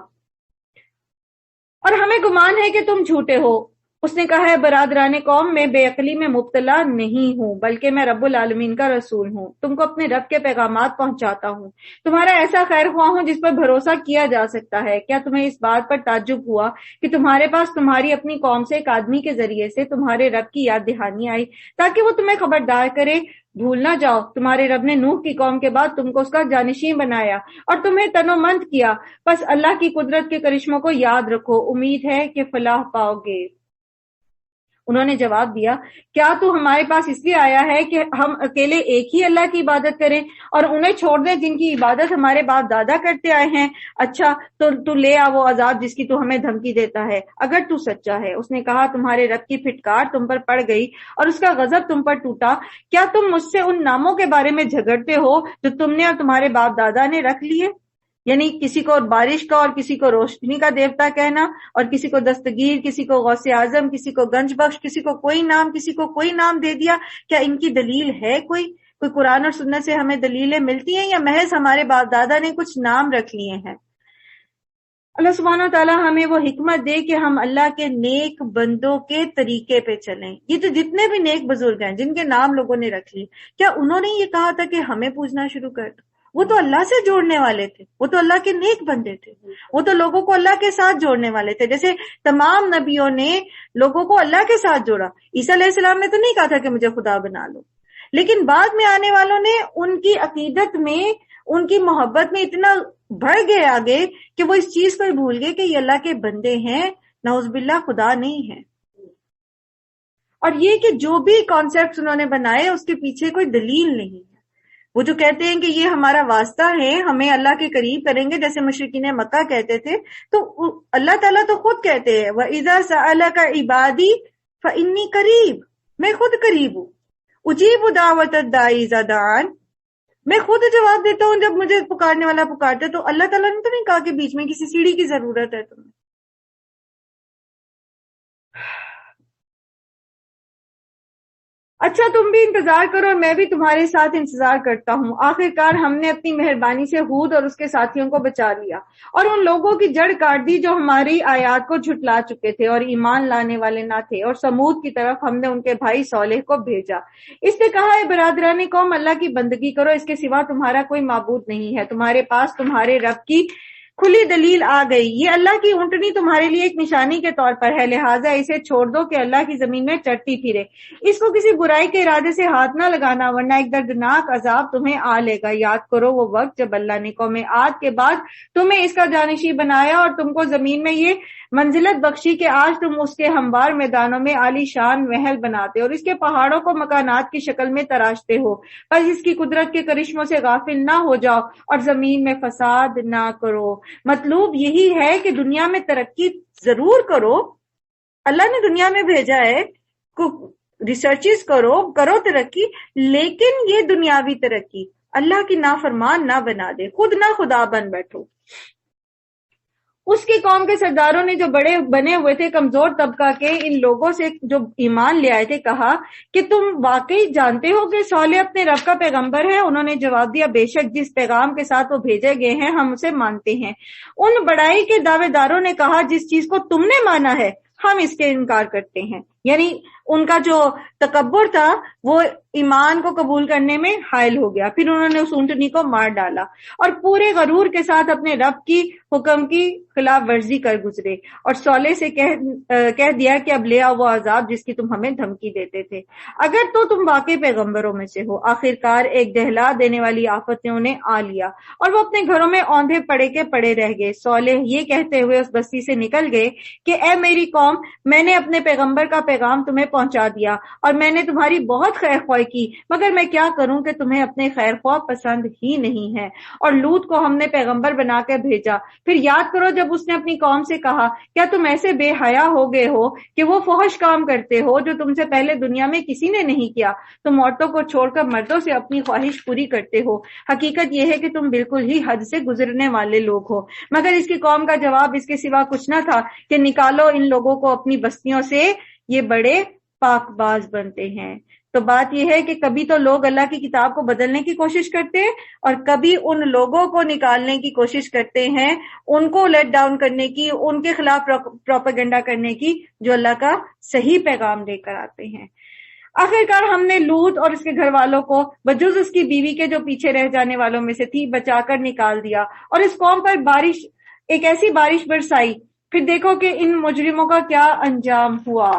اور ہمیں گمان ہے کہ تم جھوٹے ہو۔ اس نے کہا ہے برادران قوم میں بے عقلی میں مبتلا نہیں ہوں، بلکہ میں رب العالمین کا رسول ہوں، تم کو اپنے رب کے پیغامات پہنچاتا ہوں، تمہارا ایسا خیر خواہ ہوں جس پر بھروسہ کیا جا سکتا ہے۔ کیا تمہیں اس بات پر تعجب ہوا کہ تمہارے پاس تمہاری اپنی قوم سے ایک آدمی کے ذریعے سے تمہارے رب کی یاد دہانی آئی تاکہ وہ تمہیں خبردار کرے؟ بھول نہ جاؤ تمہارے رب نے نوح کی قوم کے بعد تم کو اس کا جانشین بنایا اور تمہیں تنومند کیا، بس اللہ کی قدرت کے کرشموں کو یاد رکھو، امید ہے کہ فلاح پاؤ گے۔ انہوں نے جواب دیا، کیا تو ہمارے پاس اس لیے آیا ہے کہ ہم اکیلے ایک ہی اللہ کی عبادت کریں اور انہیں چھوڑ دیں جن کی عبادت ہمارے باپ دادا کرتے آئے ہیں؟ اچھا تو لے آ وہ عذاب جس کی تو ہمیں دھمکی دیتا ہے، اگر تو سچا ہے۔ اس نے کہا، تمہارے رب کی پھٹکار تم پر پڑ گئی اور اس کا غضب تم پر ٹوٹا، کیا تم مجھ سے ان ناموں کے بارے میں جھگڑتے ہو جو تم نے اور تمہارے باپ دادا نے رکھ لیے؟ یعنی کسی کو بارش کا اور کسی کو روشنی کا دیوتا کہنا، اور کسی کو دستگیر، کسی کو غوث اعظم، کسی کو گنج بخش، کسی کو کوئی نام، کسی کو کوئی نام دے دیا۔ کیا ان کی دلیل ہے کوئی قرآن اور سنت سے ہمیں دلیلیں ملتی ہیں یا محض ہمارے باپ دادا نے کچھ نام رکھ لیے ہیں؟ اللہ سبحانہ و تعالیٰ ہمیں وہ حکمت دے کہ ہم اللہ کے نیک بندوں کے طریقے پہ چلیں۔ یہ تو جتنے بھی نیک بزرگ ہیں جن کے نام لوگوں نے رکھ لیے، کیا انہوں نے یہ کہا تھا کہ ہمیں پوجنا شروع کر دو؟ وہ تو اللہ سے جوڑنے والے تھے، وہ تو اللہ کے نیک بندے تھے، وہ تو لوگوں کو اللہ کے ساتھ جوڑنے والے تھے، جیسے تمام نبیوں نے لوگوں کو اللہ کے ساتھ جوڑا۔ عیسیٰ علیہ السلام نے تو نہیں کہا تھا کہ مجھے خدا بنا لو، لیکن بعد میں آنے والوں نے ان کی عقیدت میں ان کی محبت میں اتنا بڑھ گئے آگے کہ وہ اس چیز کو بھول گئے کہ یہ اللہ کے بندے ہیں، نعوذ باللہ خدا نہیں ہے۔ اور یہ کہ جو بھی کانسیپٹس انہوں نے بنائے اس کے پیچھے کوئی دلیل نہیں ہے۔ وہ جو کہتے ہیں کہ یہ ہمارا واسطہ ہے، ہمیں اللہ کے قریب کریں گے، جیسے مشرکین مکہ کہتے تھے، تو اللہ تعالیٰ تو خود کہتے ہیں وَإِذَا سَأَلَكَ عِبَادِي فَإِنِّي قَرِيبٌ، میں خود قریب ہوں، اجیب دعوت الداعی اذا دعان، میں خود جواب دیتا ہوں جب مجھے پکارنے والا پکارتا ہے۔ تو اللہ تعالیٰ نے تو نہیں کہا کہ بیچ میں کسی سیڑھی کی ضرورت ہے تمہیں۔ اچھا تم بھی انتظار کرو اور میں بھی تمہارے ساتھ انتظار کرتا ہوں۔ آخرکار ہم نے اپنی مہربانی سے ہود اور اس کے ساتھیوں کو بچا لیا اور ان لوگوں کی جڑ کاٹ دی جو ہماری آیات کو جھٹلا چکے تھے اور ایمان لانے والے نہ تھے، اور سمود کی طرف ہم نے ان کے بھائی صالح کو بھیجا۔ اس نے کہا ہے برادران قوم، اللہ کی بندگی کرو، اس کے سوا تمہارا کوئی معبود نہیں ہے، تمہارے پاس تمہارے رب کی کھلی دلیل آ گئی، یہ اللہ کی اونٹنی تمہارے لیے ایک نشانی کے طور پر ہے، لہٰذا اسے چھوڑ دو کہ اللہ کی زمین میں چرتی پھرے، اس کو کسی برائی کے ارادے سے ہاتھ نہ لگانا ورنہ ایک دردناک عذاب تمہیں آ لے گا۔ یاد کرو وہ وقت جب اللہ نے قوم عاد کے بعد تمہیں اس کا جانشی بنایا اور تم کو زمین میں یہ منزلت بخشی کہ آج تم اس کے ہموار میدانوں میں عالی شان محل بناتے اور اس کے پہاڑوں کو مکانات کی شکل میں تراشتے ہو، بس اس کی قدرت کے کرشموں سے غافل نہ ہو جاؤ اور زمین میں فساد نہ کرو۔ مطلوب یہی ہے کہ دنیا میں ترقی ضرور کرو، اللہ نے دنیا میں بھیجا ہے، ریسرچز کرو ترقی، لیکن یہ دنیاوی ترقی اللہ کی نافرمان نہ بنا دے، خود نہ خدا بن بیٹھو۔ اس کی قوم کے سرداروں نے جو بڑے بنے ہوئے تھے کمزور طبقہ کے ان لوگوں سے جو ایمان لے آئے تھے کہا کہ تم واقعی جانتے ہو کہ صالح اپنے رب کا پیغمبر ہے؟ انہوں نے جواب دیا بے شک جس پیغام کے ساتھ وہ بھیجے گئے ہیں ہم اسے مانتے ہیں۔ ان بڑائی کے دعوے داروں نے کہا جس چیز کو تم نے مانا ہے ہم اس کے انکار کرتے ہیں، یعنی ان کا جو تکبر تھا وہ ایمان کو قبول کرنے میں حائل ہو گیا۔ پھر انہوں نے اس اونٹنی کو مار ڈالا اور پورے غرور کے ساتھ اپنے رب کی حکم کی خلاف ورزی کر گزرے، اور صالح سے کہہ دیا کہ اب لے آؤ وہ عذاب جس کی تم ہمیں دھمکی دیتے تھے، اگر تو تم واقعی پیغمبروں میں سے ہو۔ آخرکار ایک دہلا دینے والی آفت نے انہیں آ لیا اور وہ اپنے گھروں میں اوندھے پڑے کے پڑے رہ گئے۔ صالح یہ کہتے ہوئے اس بستی سے نکل گئے کہ اے میری قوم، میں نے اپنے پیغمبر کا پیغام تمہیں پہنچا دیا اور میں نے تمہاری بہت خیر خواہ کی، مگر میں کیا کروں کہ تمہیں اپنے خیر خواہ پسند ہی نہیں ہے۔ اور لوط کو ہم نے پیغمبر بنا کر بھیجا۔ پھر یاد کرو جب اس نے اپنی قوم سے کہا کیا تم ایسے بے حیا ہو گئے ہو کہ وہ فحش کام کرتے ہو جو تم سے پہلے دنیا میں کسی نے نہیں کیا، تم عورتوں کو چھوڑ کر مردوں سے اپنی خواہش پوری کرتے ہو، حقیقت یہ ہے کہ تم بالکل ہی حد سے گزرنے والے لوگ ہو۔ مگر اس کی قوم کا جواب اس کے سوا کچھ نہ تھا کہ نکالو ان لوگوں کو اپنی بستیوں سے، یہ بڑے پاک باز بنتے ہیں۔ تو بات یہ ہے کہ کبھی تو لوگ اللہ کی کتاب کو بدلنے کی کوشش کرتے ہیں اور کبھی ان لوگوں کو نکالنے کی کوشش کرتے ہیں، ان کو لیٹ ڈاؤن کرنے کی، ان کے خلاف پروپیگنڈا کرنے کی جو اللہ کا صحیح پیغام لے کر آتے ہیں۔ آخرکار ہم نے لوط اور اس کے گھر والوں کو بجز اس کی بیوی کے جو پیچھے رہ جانے والوں میں سے تھی بچا کر نکال دیا، اور اس قوم پر ایک ایسی بارش برسائی، پھر دیکھو کہ ان مجرموں کا کیا انجام ہوا۔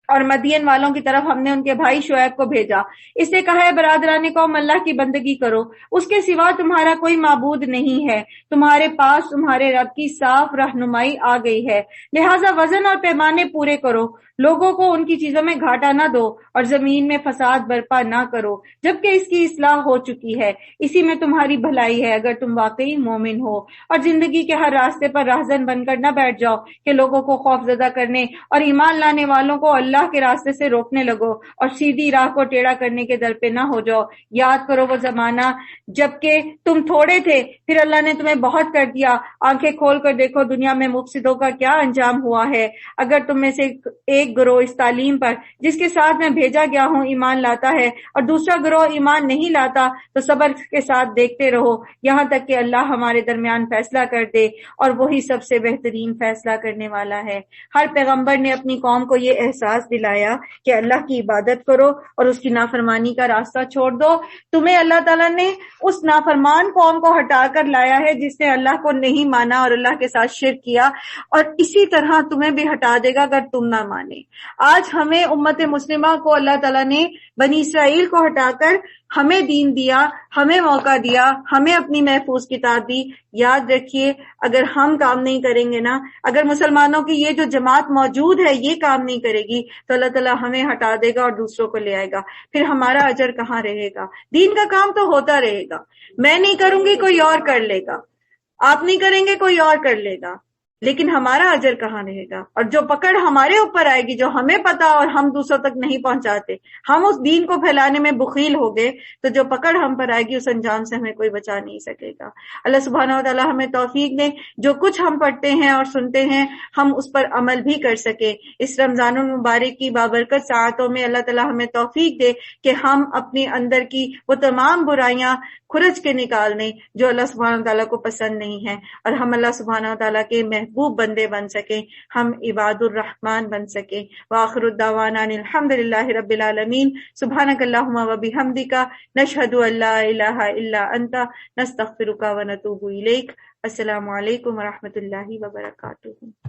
اور مدین والوں کی طرف ہم نے ان کے بھائی شعیب کو بھیجا، اس نے کہا ہے برادران قوم اللہ کی بندگی کرو، اس کے سوا تمہارا کوئی معبود نہیں ہے، تمہارے پاس تمہارے رب کی صاف رہنمائی آ گئی ہے، لہٰذا وزن اور پیمانے پورے کرو، لوگوں کو ان کی چیزوں میں گھاٹا نہ دو اور زمین میں فساد برپا نہ کرو جبکہ اس کی اصلاح ہو چکی ہے، اسی میں تمہاری بھلائی ہے اگر تم واقعی مومن ہو۔ اور زندگی کے ہر راستے پر راہزن بن کر نہ بیٹھ جاؤ کہ لوگوں کو خوف زدہ کرنے اور ایمان لانے والوں کو اللہ کے راستے سے روکنے لگو اور سیدھی راہ کو ٹیڑھا کرنے کے در پہ نہ ہو جاؤ۔ یاد کرو وہ زمانہ جبکہ تم تھوڑے تھے، پھر اللہ نے تمہیں بہت کر دیا، آنکھیں کھول کر دیکھو دنیا میں مفسدوں کا کیا انجام ہوا ہے۔ اگر تم میں سے ایک گروہ اس تعلیم پر جس کے ساتھ میں بھیجا گیا ہوں ایمان لاتا ہے اور دوسرا گروہ ایمان نہیں لاتا تو صبر کے ساتھ دیکھتے رہو یہاں تک کہ اللہ ہمارے درمیان فیصلہ کر دے، اور وہی سب سے بہترین فیصلہ کرنے والا ہے۔ ہر پیغمبر نے اپنی قوم کو یہ احساس دلایا کہ اللہ کی عبادت کرو اور اس کی نافرمانی کا راستہ چھوڑ دو۔ تمہیں اللہ تعالیٰ نے اس نافرمان قوم کو ہٹا کر لایا ہے جس نے اللہ کو نہیں مانا اور اللہ کے ساتھ شرک کیا، اور اسی طرح تمہیں بھی ہٹا دے گا اگر تم نہ مانے۔ نے. آج ہمیں امت مسلمہ کو اللہ تعالیٰ نے بنی اسرائیل کو ہٹا کر ہمیں دین دیا، ہمیں موقع دیا، ہمیں اپنی محفوظ کتاب دی. یاد رکھیے اگر ہم کام نہیں کریں گے نا، اگر مسلمانوں کی یہ جو جماعت موجود ہے یہ کام نہیں کرے گی تو اللہ تعالیٰ ہمیں ہٹا دے گا اور دوسروں کو لے آئے گا. پھر ہمارا اجر کہاں رہے گا؟ دین کا کام تو ہوتا رہے گا، میں نہیں کروں گی کوئی اور کر لے گا، آپ نہیں کریں گے کوئی اور کر لے گا، لیکن ہمارا اجر کہاں رہے گا؟ اور جو پکڑ ہمارے اوپر آئے گی، جو ہمیں پتا اور ہم دوسروں تک نہیں پہنچاتے، ہم اس دین کو پھیلانے میں بخیل ہو گئے، تو جو پکڑ ہم پر آئے گی اس انجام سے ہمیں کوئی بچا نہیں سکے گا. اللہ سبحانہ و تعالی ہمیں توفیق دے جو کچھ ہم پڑھتے ہیں اور سنتے ہیں ہم اس پر عمل بھی کر سکے. اس رمضان المبارک کی بابرکت ساعتوں میں اللہ تعالی ہمیں توفیق دے کہ ہم اپنے اندر کی وہ تمام برائیاں کھرچ کے نکال دیں جو اللہ سبحانہ و تعالیٰ کو پسند نہیں ہے، اور ہم اللہ سبحانہ و تعالیٰ کے محبوب بندے بن سکیں، ہم عباد الرحمن بن سکیں. وآخر الدعوانا ان الحمدللہ رب العالمین. سبحانک اللہم و بحمدک، نشہد ان لا الہ الا انت، نستغفرک و نتوب الیک. السلام علیکم ورحمۃ اللہ وبرکاتہ.